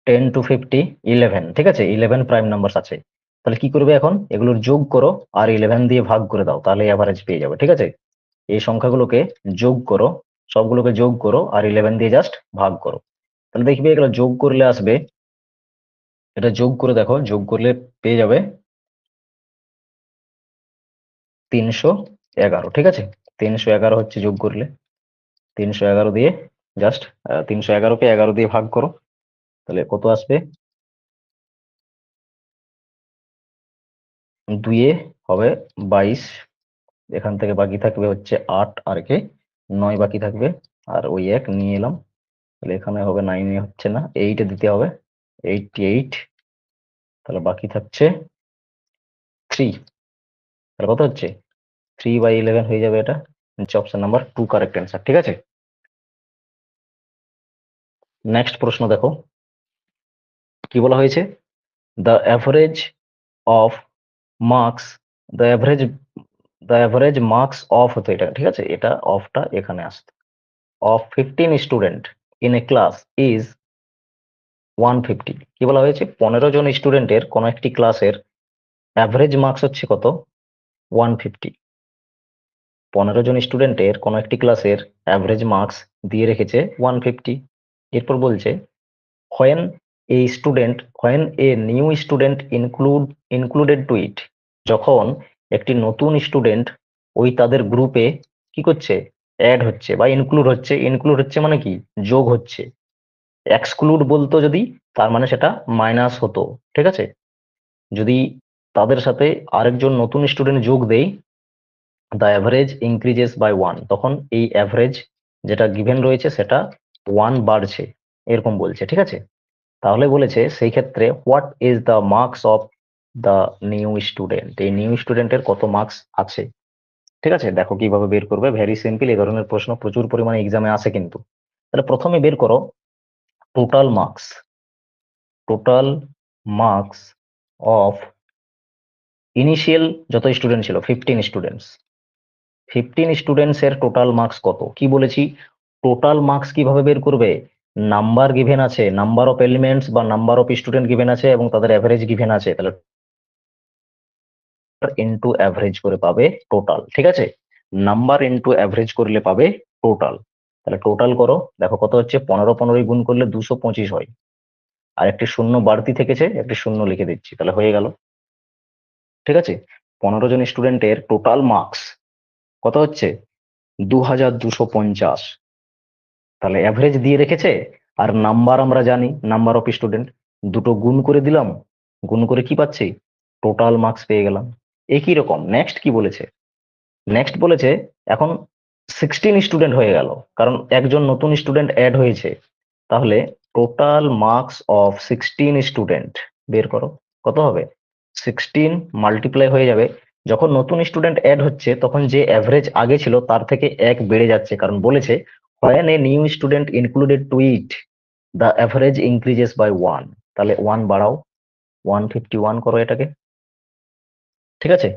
Speaker 1: 10 to 50 11। ঠিক আছে, 11 প্রাইম নাম্বার আছে। তাহলে কি করবে এখন? এগুলোর যোগ করো আর 11 দিয়ে ভাগ করে দাও, তাহলে অ্যাভারেজ পেয়ে যাবে। ঠিক আছে, এই সংখ্যাগুলোকে যোগ করো, সবগুলোকে যোগ করো আর 11 দিয়ে জাস্ট ভাগ করো, তাহলে দেখবে এগুলো যোগ করলে আসবে, এটা যোগ করে দেখো, যোগ করলে পেয়ে যাবে 311। ঠিক আছে, 311 হচ্ছে যোগ করলে। 311 দিয়ে জাস্ট 311-কে 11 দিয়ে ভাগ করো, তাহলে কত আসবে? 2 হবে 22, এখান থেকে বাকি থাকবে হচ্ছে 8, আর কে 9 বাকি থাকবে, আর ওই 1 নিয়ে এলাম, তাহলে এখানে হবে 9, হচ্ছে না, 8 দিতে হবে, 88। তাহলে বাকি থাকছে 3, তাহলে কত হচ্ছে? 3/11 হয়ে যাবে। এটা হচ্ছে অপশন নাম্বার 2 কারেক্ট অ্যান্সার। ঠিক আছে, নেক্সট প্রশ্ন দেখো, কি বলা হয়েছে? The average of marks, the average the average marks of হতো এটা। ঠিক আছে, এটা অফটা এখানে আসতো। Of 15 student in a class is 150। কি বলা হয়েছে? 15 জন স্টুডেন্টের কোন একটি ক্লাসের অ্যাভারেজ মার্কস হচ্ছে কত? 150। 15 জন স্টুডেন্টের কোন একটি ক্লাসের অ্যাভারেজ মার্কস দিয়ে রেখেছে 150। এরপর বলছে when when a new student included to it, যখন একটি নতুন স্টুডেন্ট ওই তাদের গ্রুপে কি করছে? অ্যাড হচ্ছে বা ইনক্লুড হচ্ছে। ইনক্লুড হচ্ছে মানে কি? যোগ হচ্ছে। এক্সক্লুড বলতো যদি, তার মানে সেটা মাইনাস হতো। ঠিক আছে, যদি তাদের সাথে আরেকজন নতুন স্টুডেন্ট যোগ দেই, দ্য অ্যাভারেজ ইনক্রিজেস বাই 1, তখন এই অ্যাভারেজ যেটা গিভেন রয়েছে সেটা 1 বাড়ছে, এরকম বলছে। ঠিক আছে, তাহলে বলেছে সেই ক্ষেত্রে what is the marks of the new student, এই নিউ স্টুডেন্টের কত মার্কস আছে। ঠিক আছে, দেখো কিভাবে বের করবে, ভেরি সিম্পল। এই ধরনের প্রশ্ন প্রচুর পরিমাণে এক্সামে আসে কিন্তু। তাহলে প্রথমে বের করো total marks, total marks of initial যত স্টুডেন্ট ছিল 15 স্টুডেন্টস, 15 স্টুডেন্টস এর টোটাল মার্কস কত? কি বলেছি? টোটাল মার্কস কিভাবে বের করবে? নাম্বার গিভেন আছে, নাম্বার অফ এলিমেন্টস বা নাম্বার অফ স্টুডেন্ট গিভেন আছে এবং তাদের অ্যাভারেজ গিভেন আছে, তাহলে ইনটু অ্যাভারেজ করে পাবে টোটাল। ঠিক আছে, নাম্বার ইনটু অ্যাভারেজ করলে পাবে টোটাল। তাহলে টোটাল করো, দেখো কত হচ্ছে, 15 গুণ করলে 225 হয়, আর একটি শূন্য বাড়তি থেকেছে, একটি শূন্য লিখে দিচ্ছি, তাহলে হয়ে গেল। ঠিক আছে, 15 জন স্টুডেন্টের টোটাল মার্কস কত হচ্ছে, 2250। তাহলে অ্যাভারেজ দিয়ে রেখেছে, আর নাম্বার আমরা জানি, নাম্বার অফ স্টুডেন্ট, দুটো গুণ করে দিলাম, গুণ করে কি পাচ্ছি, টোটাল মার্কস পেয়ে গেলাম। একই রকম নেক্সট কি বলেছে, নেক্সট বলেছে এখন 16 স্টুডেন্ট হয়ে গেল, কারণ একজন নতুন স্টুডেন্ট অ্যাড হয়েছে, তাহলে টোটাল মার্কস অফ 16 স্টুডেন্ট বের করো, কত হবে, 16 মাল্টিপ্লাই হয়ে যাবে, যখন নতুন স্টুডেন্ট অ্যাড হচ্ছে তখন যে অ্যাভারেজ আগে ছিল তার থেকে এক বেড়ে যাচ্ছে, কারণ বলেছে when a new student included to it the average increases by 1, তাহলে 1 বাড়াও, 151 করো এটাকে। ঠিক আছে,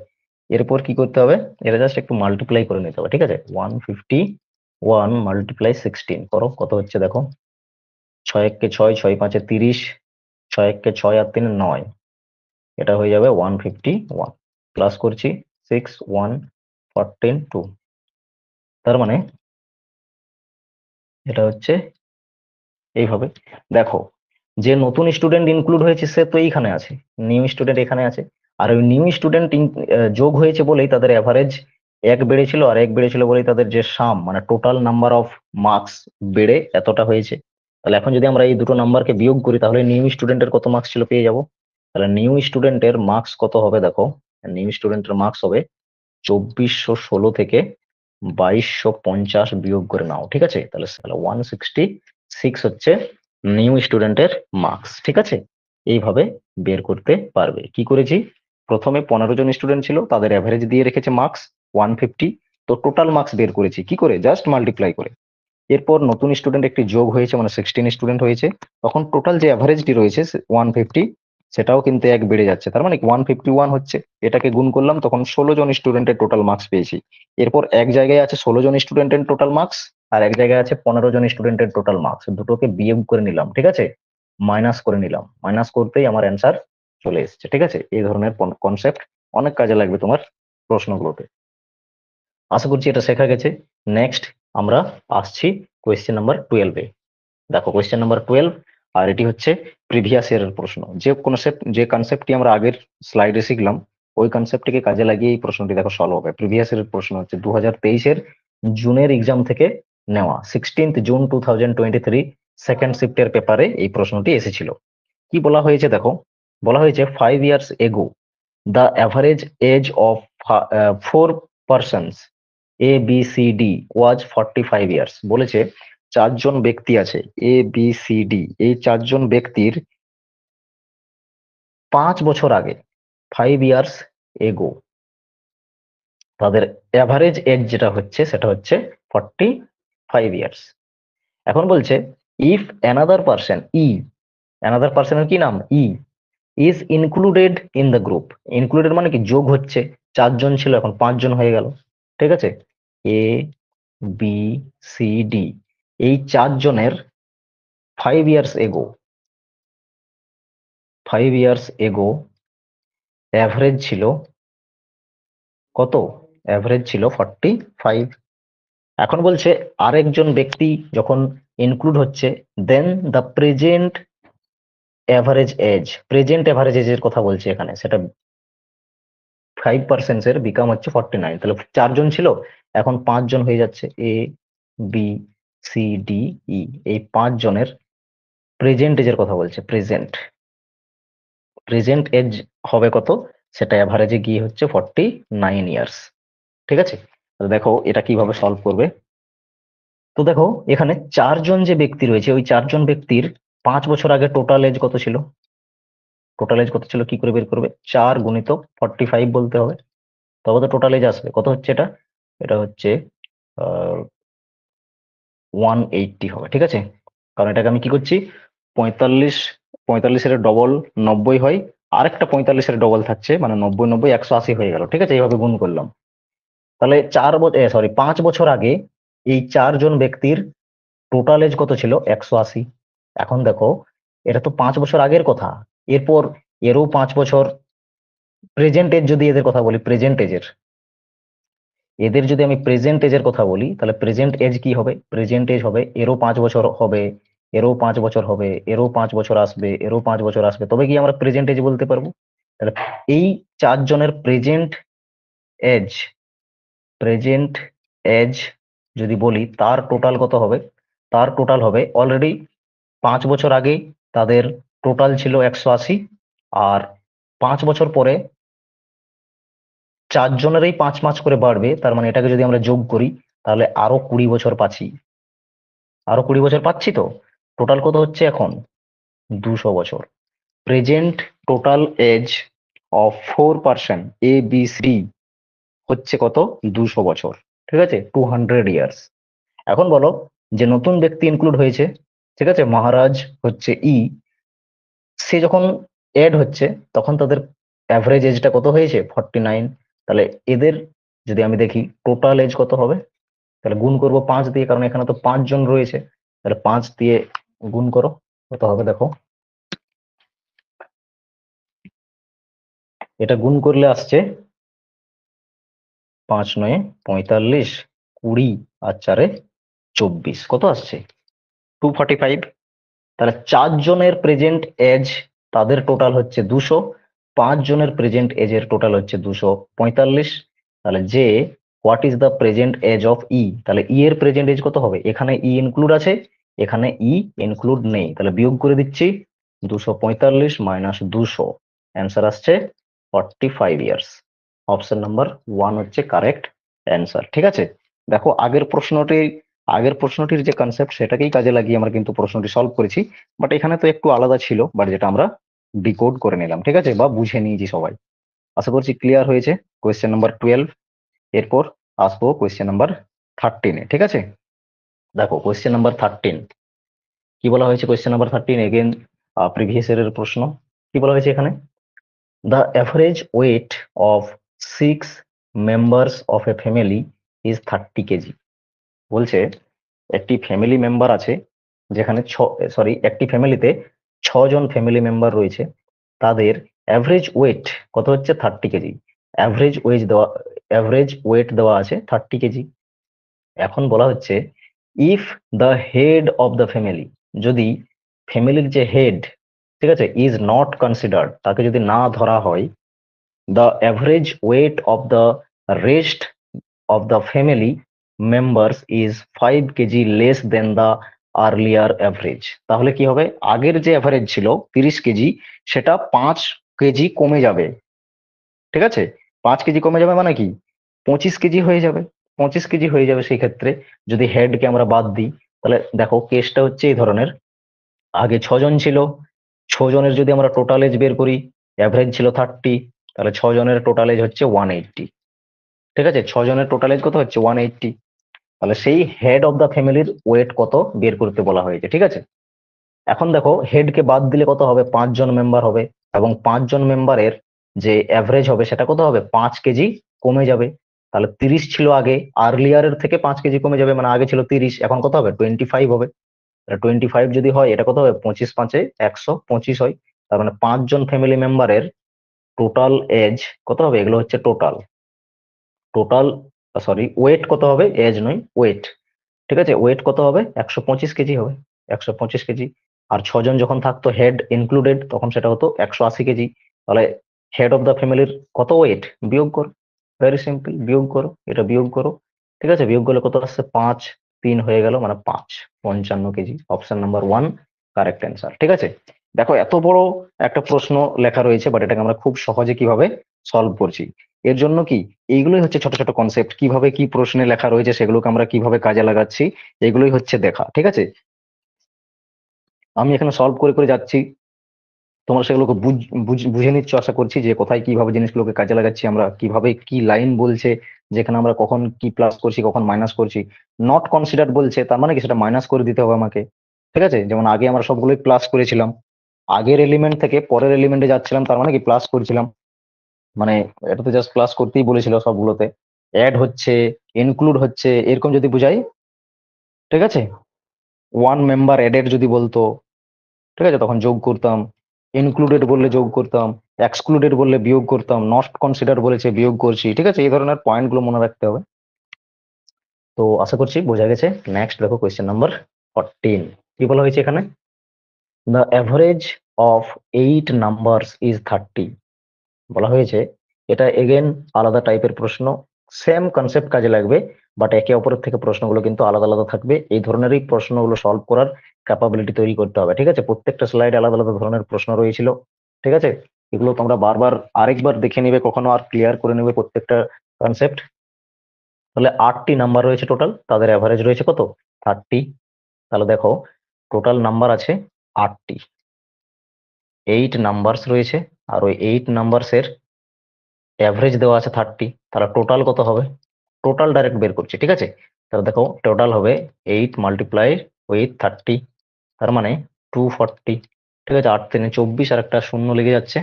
Speaker 1: এরপর কি করতে হবে, এটা জাস্ট একটু মাল্টিপ্লাই করে নিতে হবে। ঠিক আছে, 151 মাল্টিপ্লাই 16 করো, কত হচ্ছে দেখো, 6 একে 6, 6 5 30, 6 একে 6 আর 3 9, এটা হয়ে যাবে 151, প্লাস করছি 6 1 14 2, তার মানে এটা হচ্ছে এইভাবে। দেখো, যে নতুন স্টুডেন্ট ইনক্লুড হয়েছে সে তো এইখানে আছে, নিউ স্টুডেন্ট এখানে আছে, আর ওই নিউ স্টুডেন্ট যোগ হয়েছে বলেই তাদের অ্যাভারেজ এক বেড়েছিল, আর এক বেড়েছিল বলেই তাদের যে সাম মানে টোটাল নাম্বার অফ মার্কস বেড়ে এতটা হয়েছে। তাহলে এখন যদি আমরা এই দুটো নাম্বারকে বিয়োগ করি তাহলে নিউ স্টুডেন্টের কত মার্কস ছিল পেয়ে যাব। তাহলে নিউ স্টুডেন্টের মার্কস কত হবে দেখো, নিউ স্টুডেন্টের মার্কস হবে 2416 থেকে 2250 বিয়োগ করে নাও। ঠিক আছে, তাহলে 166 হচ্ছে নিউ স্টুডেন্টের মার্কস। ঠিক আছে, এইভাবে বের করতে পারবে। কি করেছি, প্রথমে 15 জন স্টুডেন্ট ছিল, তাদের অ্যাভারেজ দিয়ে রেখেছে মার্কস 150, তো টোটাল মার্কস বের করেছি কি করে, জাস্ট মাল্টিপ্লাই করে। এরপর নতুন স্টুডেন্ট একটি যোগ হয়েছে মানে 16 স্টুডেন্ট হয়েছে, তখন টোটাল যে অ্যাভারেজটি রয়েছে 150, সেটাও কিন্তু এক বেড়ে যাচ্ছে, তার মানে 151 হচ্ছে, এটাকে গুণ করলাম, তখন 16 জন স্টুডেন্টের টোটাল মার্কস পেয়েছি। এরপর এক জায়গায় আছে 16 জন স্টুডেন্টের টোটাল মার্কস, আর এক জায়গায় আছে 15 জন স্টুডেন্টের টোটাল মার্কস, দুটোকে বিয়োগ করে নিলাম। ঠিক আছে, মাইনাস করে নিলাম, মাইনাস করতেই আমার অ্যান্সার চলে এসেছে। ঠিক আছে, এই ধরনের কনসেপ্ট অনেক কাজে লাগবে তোমার প্রশ্নগুলোতে। আশা করছি এটা শেখা গেছে। নেক্সট আমরা আসছি কোয়েশ্চেন নাম্বার 12-এ। দেখো কোয়েশ্চেন নাম্বার 12, আর এটি হচ্ছে প্রিভিয়াস ইয়ারের প্রশ্ন। যে কনসেপ্টটি আমরা আগের স্লাইডে শিখলাম ওই কনসেপ্টটিকে কাজে লাগিয়ে এই প্রশ্নটি দেখো সলভ হবে। প্রিভিয়াস ইয়ারের প্রশ্ন হচ্ছে 2023-এর জুনের এক্সাম থেকে নেওয়া, 16th জুন 2023 সেকেন্ড শিফটের পেপারে এই প্রশ্নটি এসেছিল। কি বলা হয়েছে দেখো, বলা হয়েছে 5 years ago the average age of 4 persons A B C D was 45 years. বলেছে চারজন ব্যক্তি আছে এ বি সি ডি, এই চারজন ব্যক্তির 5 বছর আগে, 5 years এগো, তাদের অ্যাভারেজ এজ যেটা হচ্ছে সেটা হচ্ছে 45 ইয়ার্স। এখন বলছে ইফ অ্যানাদার পার্সন অ্যানাদার পার্সনের কি নাম is included in the group. Included মানে কি, যোগ হচ্ছে, চারজন ছিল এখন 5 জন হয়ে গেল। ঠিক আছে, এ বি সি ডি, এই চারজনের 5 years এগো, 5 years এগো অ্যাভারেজ ছিল কত, অ্যাভারেজ ছিল 45। এখন বলছে আরেকজন ব্যক্তি যখন ইনক্লুড হচ্ছে, then the present average age, present average এজের কথা বলছে এখানে, সেটা 5% এর বিকাম হচ্ছে 49। তাহলে চারজন ছিল এখন 5 জন হয়ে যাচ্ছে, এ বি সি ডি ই, এই 5 জনের প্রেজেন্ট এজের কথা বলছে। প্রেজেন্ট প্রেজেন্ট এজ হবে কত, সেটা অ্যাভারেজে গিয়ে হচ্ছে 49 ইয়ার্স। ঠিক আছে, তো দেখো এটা কিভাবে সলভ করবে। তো দেখো এখানে চারজন যে ব্যক্তি রয়েছে, ওই চারজন ব্যক্তির 5 বছর আগে টোটাল এজ কত ছিল, টোটাল এজ কত ছিল কি করে বের করবে, 4 × 45 বলতে হবে, তবে তো টোটাল এজ আসবে। কত হচ্ছে এটা, এটা হচ্ছে 180 হবে। ঠিক আছে, কারণ এটাকে আমি কি করছি, 45, 45-এর ডবল 90 হয়, আরেকটা 45-এর ডবল থাকছে, মানে 90 90 180 হয়ে গেল। ঠিক আছে, এইভাবে গুণ করলাম। তাহলে 4 বছর, সরি 5 বছর আগে এই চারজন ব্যক্তির টোটাল এজ কত ছিল 180। এখন দেখো এটা তো 5 বছর আগের কথা, এরপর এরও 5 বছর প্রেজেন্ট এজ, যদি এদের কথা বলি প্রেজেন্ট এজের, এদের যদি আমি প্রেজেন্ট এজের কথা বলি তাহলে প্রেজেন্ট এজ কি হবে, প্রেজেন্ট এজ হবে এরও 5 বছর হবে, এরও 5 বছর হবে, এরও 5 বছর আসবে, এরও 5 বছর আসবে, তবে কি আমরা প্রেজেন্ট এজ বলতে পারবো। তাহলে এই চারজনের প্রেজেন্ট এজ, প্রেজেন্ট এজ যদি বলি তার টোটাল কত হবে, তার টোটাল হবে অলরেডি 5 বছর আগে তাদের টোটাল ছিল 180, আর 5 বছর পরে চারজনেরই 5 5 করে বাড়বে, তার মানে এটাকে যদি আমরা যোগ করি তাহলে আরো 20 বছর পাচ্ছি, আরো 20 বছর পাচ্ছি, তো টোটাল কত হচ্ছে এখন 200 বছর। Present total age of 4 person A B C হচ্ছে কত, 200 বছর, ঠিক আছে, 200 ইয়ার্স। এখন বলো যে নতুন ব্যক্তি ইনক্লুড হয়েছে, ঠিক আছে, মহারাজ হচ্ছে ই, সে যখন এড হচ্ছে তখন তাদের অ্যাভারেজ এজটা কত হয়েছে 49। তাহলে এদের যদি আমি দেখি টোটাল এজ কত হবে, তাহলে গুণ করব 5 দিয়ে, কারণ এখানে তো 5 জন রয়েছে, তাহলে 5 দিয়ে গুণ করো, কত হবে দেখো, এটা গুণ করলে আসছে 5 9 45, 20 আর 4 24, কত আসছে 245। তাহলে চারজনের প্রেজেন্ট এজ তাদের টোটাল হচ্ছে 200, 5 জনের প্রেজেন্ট এজের টোটাল হচ্ছে 245। তাহলে যে what is the present age of E, তাহলে ই এর প্রেজেন্ট এজ কত হবে, এখানে ই ইনক্লুড আছে, এখানে ই ইনক্লুড নেই, তাহলে বিয়োগ করে দিচ্ছি 245 মাইনাস 200, অ্যান্সার আসছে 45 ইয়ার্স। অপশন নাম্বার 1 হচ্ছে কারেক্ট অ্যান্সার, ঠিক আছে। দেখো আগের প্রশ্নটির যে কনসেপ্ট সেটাকেই কাজে লাগিয়ে আমরা কিন্তু প্রশ্নটি সলভ করেছি, বাট এখানে তো একটু আলাদা ছিল, বাট যেটা আমরা ডিকোড করে নিলাম, ঠিক আছে, বা বুঝে নিয়েছি সবাই। আশা করছি ক্লিয়ার হয়েছে কোয়েশ্চেন নাম্বার 12। এরপর আসবো কোয়েশ্চেন নাম্বার 13-এ, ঠিক আছে। দেখো কোয়েশ্চেন নাম্বার 13 কি বলা হয়েছে, কোয়েশ্চেন নাম্বার 13 এগেন প্রিভিয়াস ইয়ারের প্রশ্ন। কি বলা হয়েছে এখানে, the average weight of 6 members of A family is 30 KG. বলছে একটি ফ্যামিলি মেম্বার আছে, যেখানে একটি ফ্যামিলিতে 6 জন ফ্যামিলি মেম্বার রয়েছে, তাদের অ্যাভারেজ ওয়েট কত হচ্ছে 30 কেজি। অ্যাভারেজ ওয়েট দেওয়া আছে 30 কেজি। এখন বলা হচ্ছে if the head of the family, যদি ফ্যামিলির যে হেড, ঠিক আছে, ইজ নট কনসিডার্ড, তাকে যদি না ধরা হয়, the average weight of the rest of the family members is 5 KG less than the earlier average. তাহলে কি হবে, আগের যে অ্যাভারেজ ছিল 30 কেজি, সেটা 5 কেজি কমে যাবে, ঠিক আছে। 5 কেজি কমে যাবে মানে কি 25 কেজি হয়ে যাবে, 25 কেজি হয়ে যাবে সেই ক্ষেত্রে যদি হেডকে আমরা বাদ দিই। তাহলে দেখো কেসটা হচ্ছে এই ধরনের, আগে 6 জন ছিল, 6 জনের যদি আমরা টোটাল এজ বের করি, অ্যাভারেজ ছিল 30, তাহলে 6 জনের টোটাল এজ হচ্ছে 180, ঠিক আছে, 6 জনের টোটাল এজ কত হচ্ছে 180। তাহলে সেই হেড অফ দ্য ফ্যামিলির ওয়েট কত বের করতে বলা হয়েছে, ঠিক আছে। এখন দেখো হেডকে বাদ দিলে কত হবে, 5 জন মেম্বার হবে, এবং 5 জন মেম্বারের যে অ্যাভারেজ হবে সেটা কত হবে 5 কেজি কমে যাবে। তাহলে 30 ছিল আগে, আর্লিয়ারের থেকে 5 কেজি কমে যাবে, মানে আগে ছিল 30, এখন কত হবে 25 হবে। 25 যদি হয় এটা কত হবে 25 5 125 হয়। তার মানে 5 জন ফ্যামিলি মেম্বারের টোটাল এজ কত হবে, এগুলো হচ্ছে টোটাল, টোটাল সরি ওয়েট কত হবে, এজ নয় ওয়েট, ঠিক আছে, ওয়েট কত হবে 125 কেজি হবে, 125 কেজি। আর 6 জন যখন থাকতো হেড ইনক্লুডেড তখন সেটা হতো 180 কেজি। তাহলে হেড অফ দ্য ফ্যামিলির কত ওয়েট, বিয়োগ করো, ভেরি সিম্পল, বিয়োগ করো, এটা বিয়োগ করো, ঠিক আছে, বিয়োগ করলে কত আসছে 5 3 হয়ে গেল, মানে 5 55 KG. Option number 1 correct answer, ঠিক আছে। দেখো এত বড় একটা প্রশ্ন লেখা রয়েছে, বাট এটাকে আমরা খুব সহজে কিভাবে সলভ করছি, এর জন্য কি এইগুলোই হচ্ছে ছোট ছোট কনসেপ্ট, কিভাবে কি প্রশ্নে লেখা রয়েছে সেগুলোকে আমরা কিভাবে কাজে লাগাচ্ছি, এগুলোই হচ্ছে দেখা, ঠিক আছে। আমি এখানে সলভ করে করে যাচ্ছি, তোমরা সেগুলোকে বুঝে নিচ্ছ আশা করছি, যে কোথায় কিভাবে জিনিসগুলোকে কাজে লাগাচ্ছি আমরা, কিভাবে কি লাইন বলছে, যেখানে আমরা কখন কি প্লাস করছি কখন মাইনাস করছি। নট কনসিডার বলছে তার মানে কি সেটা মাইনাস করে দিতে হবে আমাকে, ঠিক আছে, যেমন আগে আমরা সবগুলোই প্লাস করেছিলাম, আগের এলিমেন্ট থেকে পরের এলিমেন্টে যাচ্ছিলাম, তার মানে কি প্লাস করছিলাম, মানে এটা তো জাস্ট প্লাস করতেই বলেছিল সবগুলোতে। অ্যাড হচ্ছে, ইনক্লুড হচ্ছে, এরকম যদি বুঝাই, ঠিক আছে। ওয়ান মেম্বার এডেড যদি বলতো, ঠিক আছে, তখন যোগ করতাম। ইনক্লুডেড বললে যোগ করতাম, এক্সক্লুডেড বললে বিয়োগ করতাম, নট কনসিডার বলেছে বিয়োগ করছি, ঠিক আছে, এই ধরনের পয়েন্টগুলো মনে রাখতে হবে। তো আশা করছি বোঝা গেছে। নেক্সট দেখো কোয়েশ্চেন নাম্বার 14। কি বলা হয়েছে এখানে? The average of 8 numbers is 30। বলা হয়েছে, এটা এগেন আলাদা টাইপের প্রশ্ন, সেম কনসেপ্ট কাজে লাগবে, বাট একে অপরের থেকে প্রশ্নগুলো কিন্তু আলাদা আলাদা থাকবে। এই ধরনেরই প্রশ্নগুলো সলভ করার ক্যাপাবিলিটি তৈরি করতে হবে, ঠিক আছে। প্রত্যেকটা স্লাইড আলাদা আলাদা ধরনের প্রশ্ন রয়েছিল, ঠিক আছে। এগুলো তোমরা বারবার আরেকবার দেখে নিবে, কখনো আর ক্লিয়ার করে নেবে প্রত্যেকটা কনসেপ্ট। তাহলে 8টি নাম্বার রয়েছে টোটাল, তাদের অ্যাভারেজ রয়েছে কত? 30। তাহলে দেখো টোটাল নাম্বার আছে 8টি, 8 নাম্বারস রয়েছে, আর ওই 8 নাম্বারস এর অ্যাভারেজ দেওয়া আছে 30। তাহলে টোটাল কত হবে? টোটাল ডাইরেক্ট বের করছি, ঠিক আছে। তাহলে দেখো টোটাল হবে 8 মাল্টিপ্লাই উইথ 30, তার মানে 240, ঠিক আছে। 8 3 24 আর একটা শূন্য লেগে যাচ্ছে।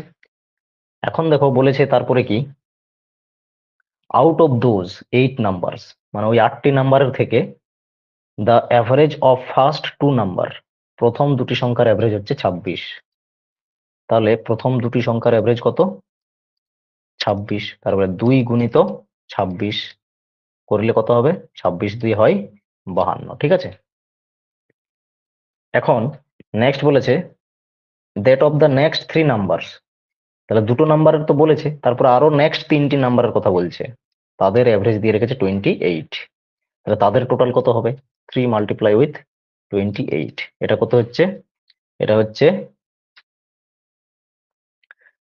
Speaker 1: এখন দেখো বলেছে তারপরে কি, আউট অফ দোজ 8 নাম্বারস, মানে ওই 8টি নাম্বারের থেকে the average of first 2 number, প্রথম দুটি সংখ্যার অ্যাভারেজ হচ্ছে 26। তাহলে প্রথম দুটি সংখ্যার অ্যাভারেজ কত? 26। তারপরে 2 গুণিত 26 করলে কত হবে? 26 2 হয় 52, ঠিক আছে। এখন নেক্সট বলেছে that of the next 3 numbers. তাহলে দুটো নাম্বারের তো বলেছে, তারপর আরো নেক্সট 3টি নাম্বারের কথা বলছে, তাদের এভারেজ দিয়ে রেখেছে 28। তাহলে তাদের টোটাল কত হবে? 3 মাল্টিপ্লাই উইথ 28, এটা কত হচ্ছে? এটা হচ্ছে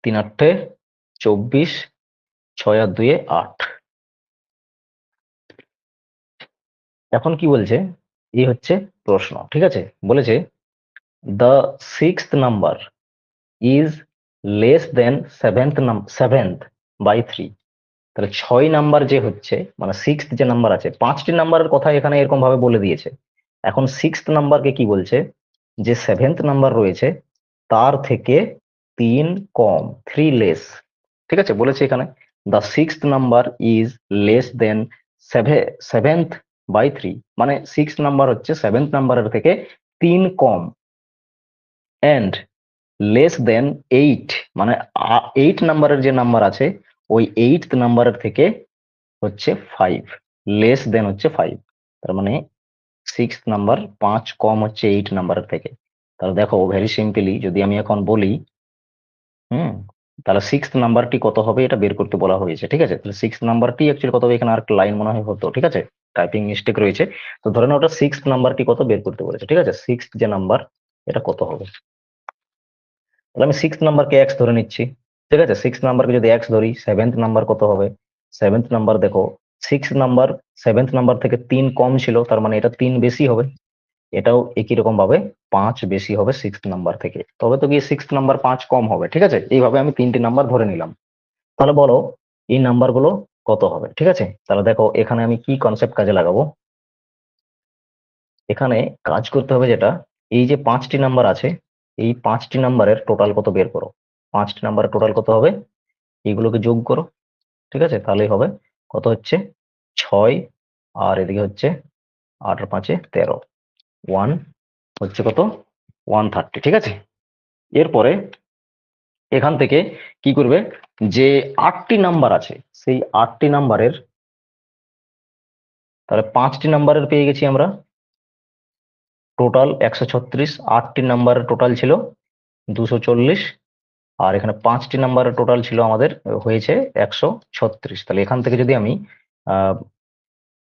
Speaker 1: 3 8 24, 6 আর 2 8। এখন কি বলছে, এই হচ্ছে প্রশ্ন, ঠিক আছে। বলেছে the sixth number is less than seventh by 3। তাহলে 6 নাম্বার যে হচ্ছে, মানে সিক্সথ যে নাম্বার আছে, 5টি নাম্বারের কথা এখানে এরকম ভাবে বলে দিয়েছে। এখন সিক্সথ নাম্বারকে কি বলছে, যে সেভেন্থ নাম্বার রয়েছে তার থেকে 3 কম, 3 লেস, ঠিক আছে। বলেছে এখানে the sixth number is less than seventh by 3, মানে সিক্স নাম্বার হচ্ছে সেভেন্থ নাম্বারের থেকে 3 কম, এন্ড লেস দেন 8, মানে 8 নাম্বারের যে নাম্বার আছে ওই 8th নাম্বারের থেকে হচ্ছে 5, লেস দেন হচ্ছে 5। তার মানে সিক্স নাম্বার 5 কম হচ্ছে 8 নাম্বারের থেকে। তাহলে দেখো ভেরি সিম্পলি যদি আমি এখন বলি, হুম, তাহলে সিক্স নাম্বারটি কত হবে এটা বের করতে বলা হয়েছে, ঠিক আছে। তাহলে সিক্স নাম্বারটি অ্যাকচুয়ালি কত হবে, এখানে আর লাইন মনে হয় হতো, ঠিক আছে, টাইপিং মিস্টেক রয়েছে। তো ধরে নাও ওটা সিক্স নাম্বারটি কত বের করতে বলেছে, ঠিক আছে। সিক্স যে নাম্বার, এটা কত হবে? তাহলে আমি সিক্স নাম্বারকে এক্স ধরে নিচ্ছি, ঠিক আছে। সিক্স নাম্বারকে যদি এক্স ধরি, সেভেন্থ নাম্বার কত হবে? সেভেন্থ নাম্বার দেখো, সিক্স নাম্বার সেভেন্থ নাম্বার থেকে 3 কম ছিল, তার মানে এটা 3 বেশি হবে। এটাও একই রকম ভাবে 5 বেশি হবে সিক্স নাম্বার থেকে, তবে তো গিয়ে সিক্স নাম্বার 5 কম হবে, ঠিক আছে। এইভাবে আমি 3টি নাম্বার ধরে নিলাম। তাহলে বলো এই নাম্বারগুলো কত হবে, ঠিক আছে। তাহলে দেখো এখানে আমি কি কনসেপ্ট কাজে লাগাবো, এখানে কাজ করতে হবে যেটা, এই যে 5টি নাম্বার আছে, এই 5টি নাম্বারের টোটাল কত বের করো। 5টি নাম্বারের টোটাল কত হবে, এইগুলোকে যোগ করো, ঠিক আছে, তাহলেই হবে। কত হচ্ছে? 6, আর এদিকে হচ্ছে 8 আর 5 13, 1 হচ্ছে কত? 130, ঠিক আছে। এরপরে এখান থেকে কি করবে, যে 8টি নাম্বার আছে সেই 8টি নাম্বারের, তাহলে 5টি নাম্বারের পেয়ে গেছি আমরা টোটাল 136, 8টি নাম্বারের টোটাল ছিল 240, আর এখানে 5টি নাম্বারের টোটাল ছিল আমাদের হয়েছে 136। তাহলে এখান থেকে যদি আমি আহ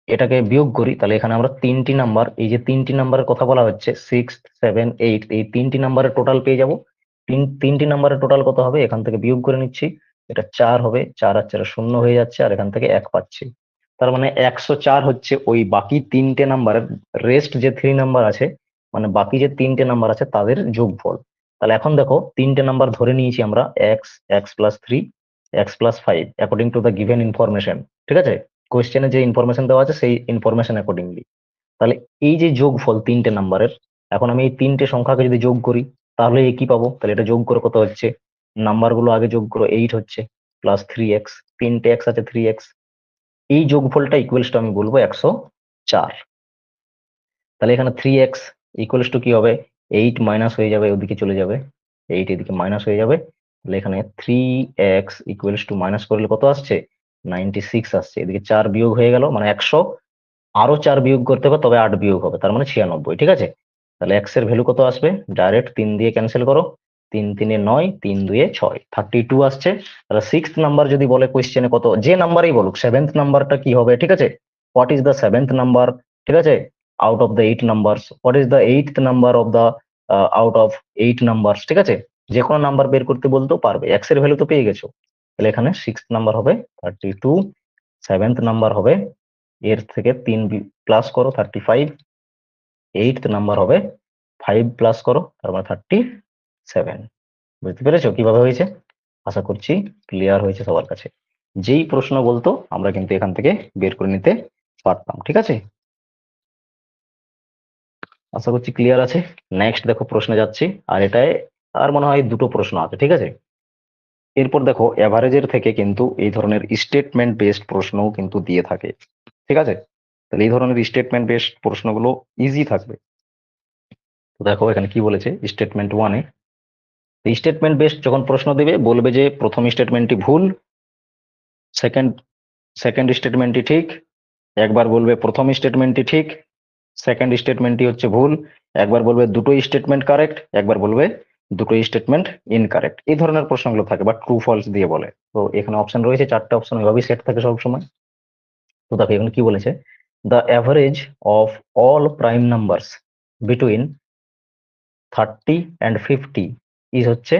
Speaker 1: এটাকে বিয়োগ করি, তাহলে এখানে আমরা 3টি নাম্বার, এই যে 3টি নাম্বারের কথা বলা হচ্ছে 6 7 8, এই 3টি নাম্বারের টোটাল পেয়ে যাব। 3টি নাম্বারের টোটাল কত হবে, এখান থেকে বিয়োগ করে নিচ্ছি, এটা 4 হবে, 4 আর 4 শূন্য হয়ে যাচ্ছে, আর এখান থেকে 1 পাচ্ছি। তার মানে 104 হচ্ছে ওই বাকি 3টে নাম্বারের, রেস্ট যে 3 নাম্বার আছে, মানে বাকি যে 3টে নাম্বার আছে তাদের যোগফল। তাহলে এখন দেখো 3টে নাম্বার ধরে নিয়েছি আমরা, x, x plus 3, x plus 5 according to the given information, ঠিক আছে। কোয়েশ্চেনে যে ইনফরমেশন দেওয়া আছে সেই ইনফরমেশন অ্যাকর্ডিংলি। তাহলে এই যে যোগফল 3টে নাম্বারের, এখন আমি এই 3টে সংখ্যাকে যদি যোগ করি তাহলে কি পাবো, তাহলে এটা যোগ করে কত হচ্ছে, নাম্বার গুলো আগে যোগ করো, 8 হচ্ছে, প্লাস 3x, 3টে এক্স আছে 3x, এই যোগফলটা ইকুয়ালস টু আমি বলবো 104। তাহলে এখানে 3x, ইকুয়ালস টু কি হবে, 8 মাইনাস হয়ে যাবে, ওদিকে চলে যাবে, 8 এদিকে মাইনাস হয়ে যাবে, তাহলে এখানে 3x ইকুয়ালস টু মাইনাস করলে কত আসছে, 96 আসছে, এদিকে 4 বিয়োগ হয়ে গেল মানে 100, আরো 4 বিয়োগ করতে হবে তবে 8 বিয়োগ হবে, তার মানে 96, ঠিক আছে। তাহলে এক্স এর ভ্যালু কত আসবে, ডাইরেক্ট 3 দিয়ে ক্যান্সেল করো, 3 3 9, 3 2 6, 32 আসছে। তাহলে সিক্সথ নাম্বার যদি বলে কোয়েশ্চেনে কত, যে নাম্বারই বলুক, সেভেন্থ নাম্বারটা কি হবে, ঠিক আছে, what is the seventh number, ঠিক আছে, out of the 8 numbers, what is the eighth number of the out of 8 numbers, ঠিক আছে, যে কোনো নাম্বার বের করতে বলতেও পারবে, এক্স এর ভ্যালু তো পেয়ে গেছো। তাহলে এখানে সিক্সথ নাম্বার হবে 32, সেভেন্থ নাম্বার হবে এর থেকে 3 প্লাস করো 35, এইট নাম্বার হবে 5 প্লাস করো তার মানে 37। বুঝতে পেরেছো কিভাবে হয়েছে? আশা করছি ক্লিয়ার হয়েছে সবার কাছে। যেই প্রশ্ন বলতো আমরা কিন্তু এখান থেকে বের করে নিতে পারতাম, ঠিক আছে, আশা করছি ক্লিয়ার আছে। নেক্সট দেখো প্রশ্নে যাচ্ছি, আর এটায় আর মনে হয় দুটো প্রশ্ন আছে, ঠিক আছে। এরপর দেখো এভারেজের থেকে কিন্তু এই ধরনের স্টেটমেন্ট বেসড প্রশ্নও কিন্তু দিয়ে থাকে, ঠিক আছে। তাহলে এই ধরনের স্টেটমেন্ট বেসড প্রশ্নগুলো ইজি থাকবে। তো দেখো এখানে কি বলেছে, স্টেটমেন্ট ওয়ানে স্টেটমেন্ট বেসড যখন প্রশ্ন দেবে বলবে যে প্রথম স্টেটমেন্টটি ভুল, সেকেন্ড সেকেন্ড স্টেটমেন্টটি ঠিক, একবার বলবে প্রথম স্টেটমেন্টটি ঠিক, সেকেন্ড স্টেটমেন্টটি হচ্ছে ভুল, একবার বলবে দুটোই স্টেটমেন্ট কারেক্ট, একবার বলবে দুটোই স্টেটমেন্ট ইনকারেক্ট। এই ধরনের প্রশ্নগুলো থাকে বা ট্রু ফলস দিয়ে বলে। তো এখানে অপশন রয়েছে, চারটে অপশন ওইভাবেই সেট থাকে সবসময়। তো দেখো এখানে কি বলেছে, the average of all prime numbers between 30 and 50 is হচ্ছে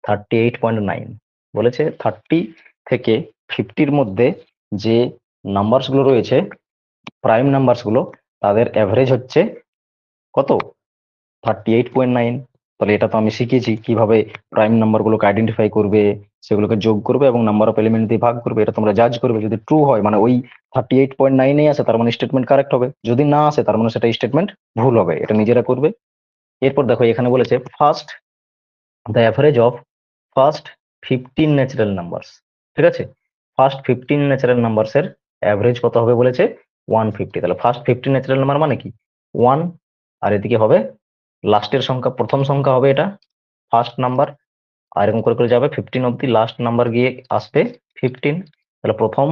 Speaker 1: 38.9। বলেছে 30 থেকে 50-র মধ্যে যে নাম্বারস গুলো রয়েছে, প্রাইম নাম্বারস গুলো, তাদের অ্যাভারেজ হচ্ছে কত, 38.9। তাহলে এটা তো আমি শিখেছি কিভাবে প্রাইম নাম্বার গুলোকে আইডেন্টিফাই করবে, সেগুলোকে যোগ করবে এবং নাম্বার অফ এলিমেন্ট দিয়ে ভাগ করবে, এটা তোমরা জাজ করবে। যদি ট্রু হয় মানে ওই 38.9 আসে তার মানে স্টেটমেন্ট কারেক্ট হবে, যদি না আসে তার মানে সেটা স্টেটমেন্ট ভুল হবে, এটা নিজেরা করবে। এরপর দেখো এখানে বলেছে first the average of first 15 natural numbers, ঠিক আছে, ফার্স্ট 15 ন্যাচারাল নাম্বারস এর অ্যাভারেজ কত হবে বলেছে 150। তাহলে ফার্স্ট 15 ন্যাচারাল নাম্বার মানে কি 1, আর এদিকে হবে লাস্টের সংখ্যা, প্রথম সংখ্যা হবে এটা ফার্স্ট নাম্বার, আর এরকম করে করে যাবে 15 অব্দি, লাস্ট নাম্বার গিয়ে আসবে 15। তাহলে প্রথম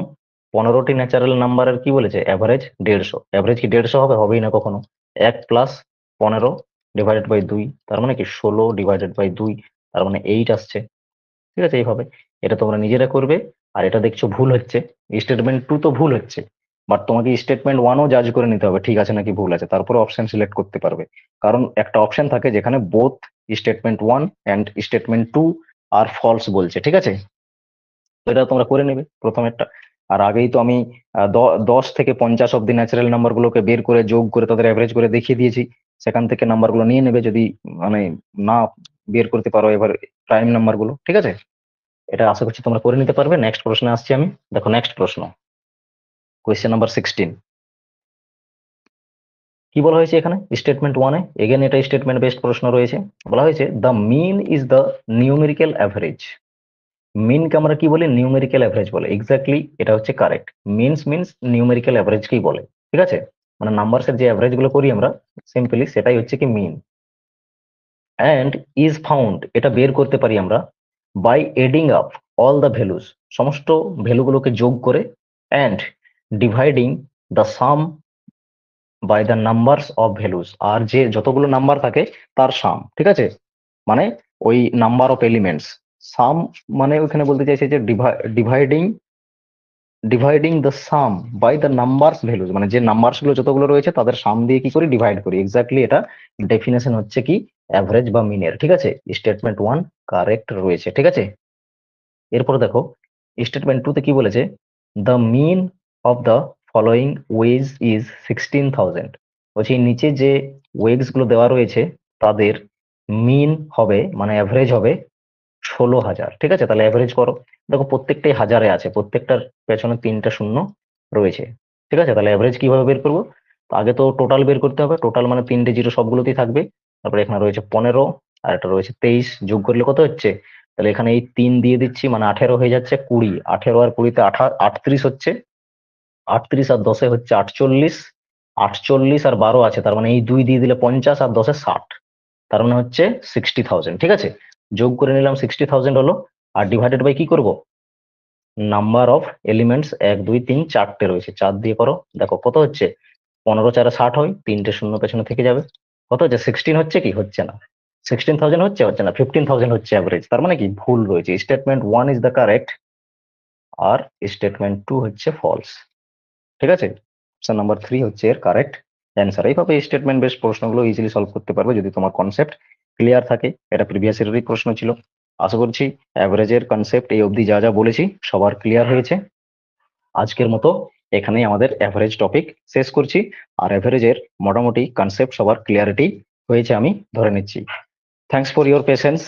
Speaker 1: 15টি ন্যাচারাল নাম্বারের কি বলেছে অ্যাভারেজ 150, অ্যাভারেজ কি 150 হবে, হবেই না কখনো। 1 প্লাস 15 ডিভাইডেড বাই 2 তার মানে কি 16 ডিভাইডেড বাই 2 তার মানে 8 আসছে, ঠিক আছে। এইভাবে এটা তোমরা নিজেরা করবে। আর এটা দেখছো ভুল হচ্ছে, স্টেটমেন্ট 2 তো ভুল হচ্ছে, বাট তোমাকে স্টেটমেন্ট 1ও জাজ করে নিতে হবে ঠিক আছে নাকি ভুল আছে, তারপরে অপশন সিলেক্ট করতে পারবে। কারণ একটা অপশন থাকে যেখানে both statement 1 and statement 2 are false বলছে, ঠিক আছে। তো এটা তোমরা করে নেবে প্রথমেরটা। আর আগেই তো আমি 10 থেকে 50 অব্দি ন্যাচারাল নাম্বার গুলোকে বের করে যোগ করে তাদের অ্যাভারেজ করে দেখিয়ে দিয়েছি, সেখান থেকে নাম্বার গুলো নিয়ে নেবে যদি মানে না বের করতে পারো এবার প্রাইম নাম্বার গুলো, ঠিক আছে। এটা আশা করছি তোমরা করে নিতে পারবে। নেক্সট প্রশ্নে আসছি আমি। দেখো নেক্সট প্রশ্ন, কোয়েশ্চেন নাম্বার 16। কি বলা হয়েছে এখানে স্টেটমেন্ট ওয়ানে, এগেন এটা স্টেটমেন্ট বেসড প্রশ্ন রয়েছে। বলা হয়েছে the mean is the numerical average. মিনকে আমরা কি বলি, নিউমেরিক্যাল অ্যাভারেজ বলে, এক্স্যাক্টলি এটা হচ্ছে কারেক্ট। মিনস নিউমেরিক্যাল অ্যাভারেজকেই বলে, ঠিক আছে, মানে নাম্বারস এর যে অ্যাভারেজ গুলো করি আমরা সিম্পলি সেটাই হচ্ছে কি মিন। অ্যান্ড ইজ ফাউন্ড, এটা বের করতে পারি আমরা by adding up all the values, সমস্ত ভ্যালুগুলোকে যোগ করে, and dividing the sum by the numbers of values, আর যে যতগুলো নাম্বার থাকে তার সাম, ঠিক আছে, মানে ওই নাম্বার অফ এলিমেন্টস। সাম মানে ওখানে বলতে চাইছে যে dividing dividing the sum by the numbers values, মানে যে নাম্বারস গুলো যতগুলো রয়েছে তাদের সাম দিয়ে কি করি, ডিভাইড করি। এক্স্যাক্টলি এটা ডেফিনেশন হচ্ছে কি অ্যাভারেজ বা মিনের, ঠিক আছে। স্টেটমেন্ট 1 কারেক্ট রয়েছে, ঠিক আছে। এরপর দেখো স্টেটমেন্ট 2 তে কি বলেছে, the mean of the following wages is 16,000। বলছি নিচে যে ওয়েগস গুলো দেওয়া রয়েছে তাদের মিন হবে মানে অ্যাভারেজ হবে 16,000, ঠিক আছে। তাহলে অ্যাভারেজ করো, দেখো প্রত্যেকটাই হাজারে আছে, প্রত্যেকটার পেছনে 3টা শূন্য রয়েছে, ঠিক আছে। তাহলে অ্যাভারেজ কিভাবে বের করবো, তো আগে তো টোটাল বের করতে হবে, টোটাল মানে 3টে জিরো সবগুলোতেই থাকবে, তারপরে এখানে রয়েছে 15 আর এটা রয়েছে 23, যোগ করলে কত হচ্ছে, তাহলে এখানে এই 3 দিয়ে দিচ্ছি মানে 18 হয়ে যাচ্ছে, 20, 18 আর 20-তে 38 হচ্ছে, 38 আর 10-এ হচ্ছে 48, 48 আর 12 আছে, তার মানে এই 2 দিয়ে দিলে 50 আর 10 60, তার মানে হচ্ছে 60,000। ঠিক আছে, যোগ করে নিলাম 60,000 হলো, আর ডিভাইডেড বাই কি করব, নাম্বার অফ এলিমেন্টস 1 2 3 4টে রয়েছে, 4 দিয়ে করো, দেখো কত হচ্ছে, 15 4 60 হয়, 3টে শূন্য পেছনে থেকে যাবে, কত হচ্ছে 16 হচ্ছে কি, হচ্ছে না, 16,000 হচ্ছে না, 15,000 হচ্ছে অ্যাভারেজ, তার মানে কি ভুল রয়েছে, স্টেটমেন্ট 1 ইজ দ্য কারেক্ট আর স্টেটমেন্ট 2 হচ্ছে ফলস। ঠিক আছে, অপশন নাম্বার 3 হচ্ছে এর কারেক্ট অ্যান্সার। এইভাবে স্টেটমেন্ট বেস প্রশ্নগুলো ইজিলি সলভ করতে পারবে যদি তোমার কনসেপ্ট ক্লিয়ার থাকে। এটা প্রিভিয়াস ইয়ারেরই প্রশ্ন ছিল। আশা করছি অ্যাভারেজের কনসেপ্ট এই অবধি যা যা বলেছি সবার ক্লিয়ার হয়েছে। আজকের মতো এখানেই আমাদের অ্যাভারেজ টপিক শেষ করছি, আর অ্যাভারেজের মোটামুটি কনসেপ্ট সবার ক্লিয়ারিটি হয়েছে আমি ধরে নিচ্ছি। Thanks for your patience.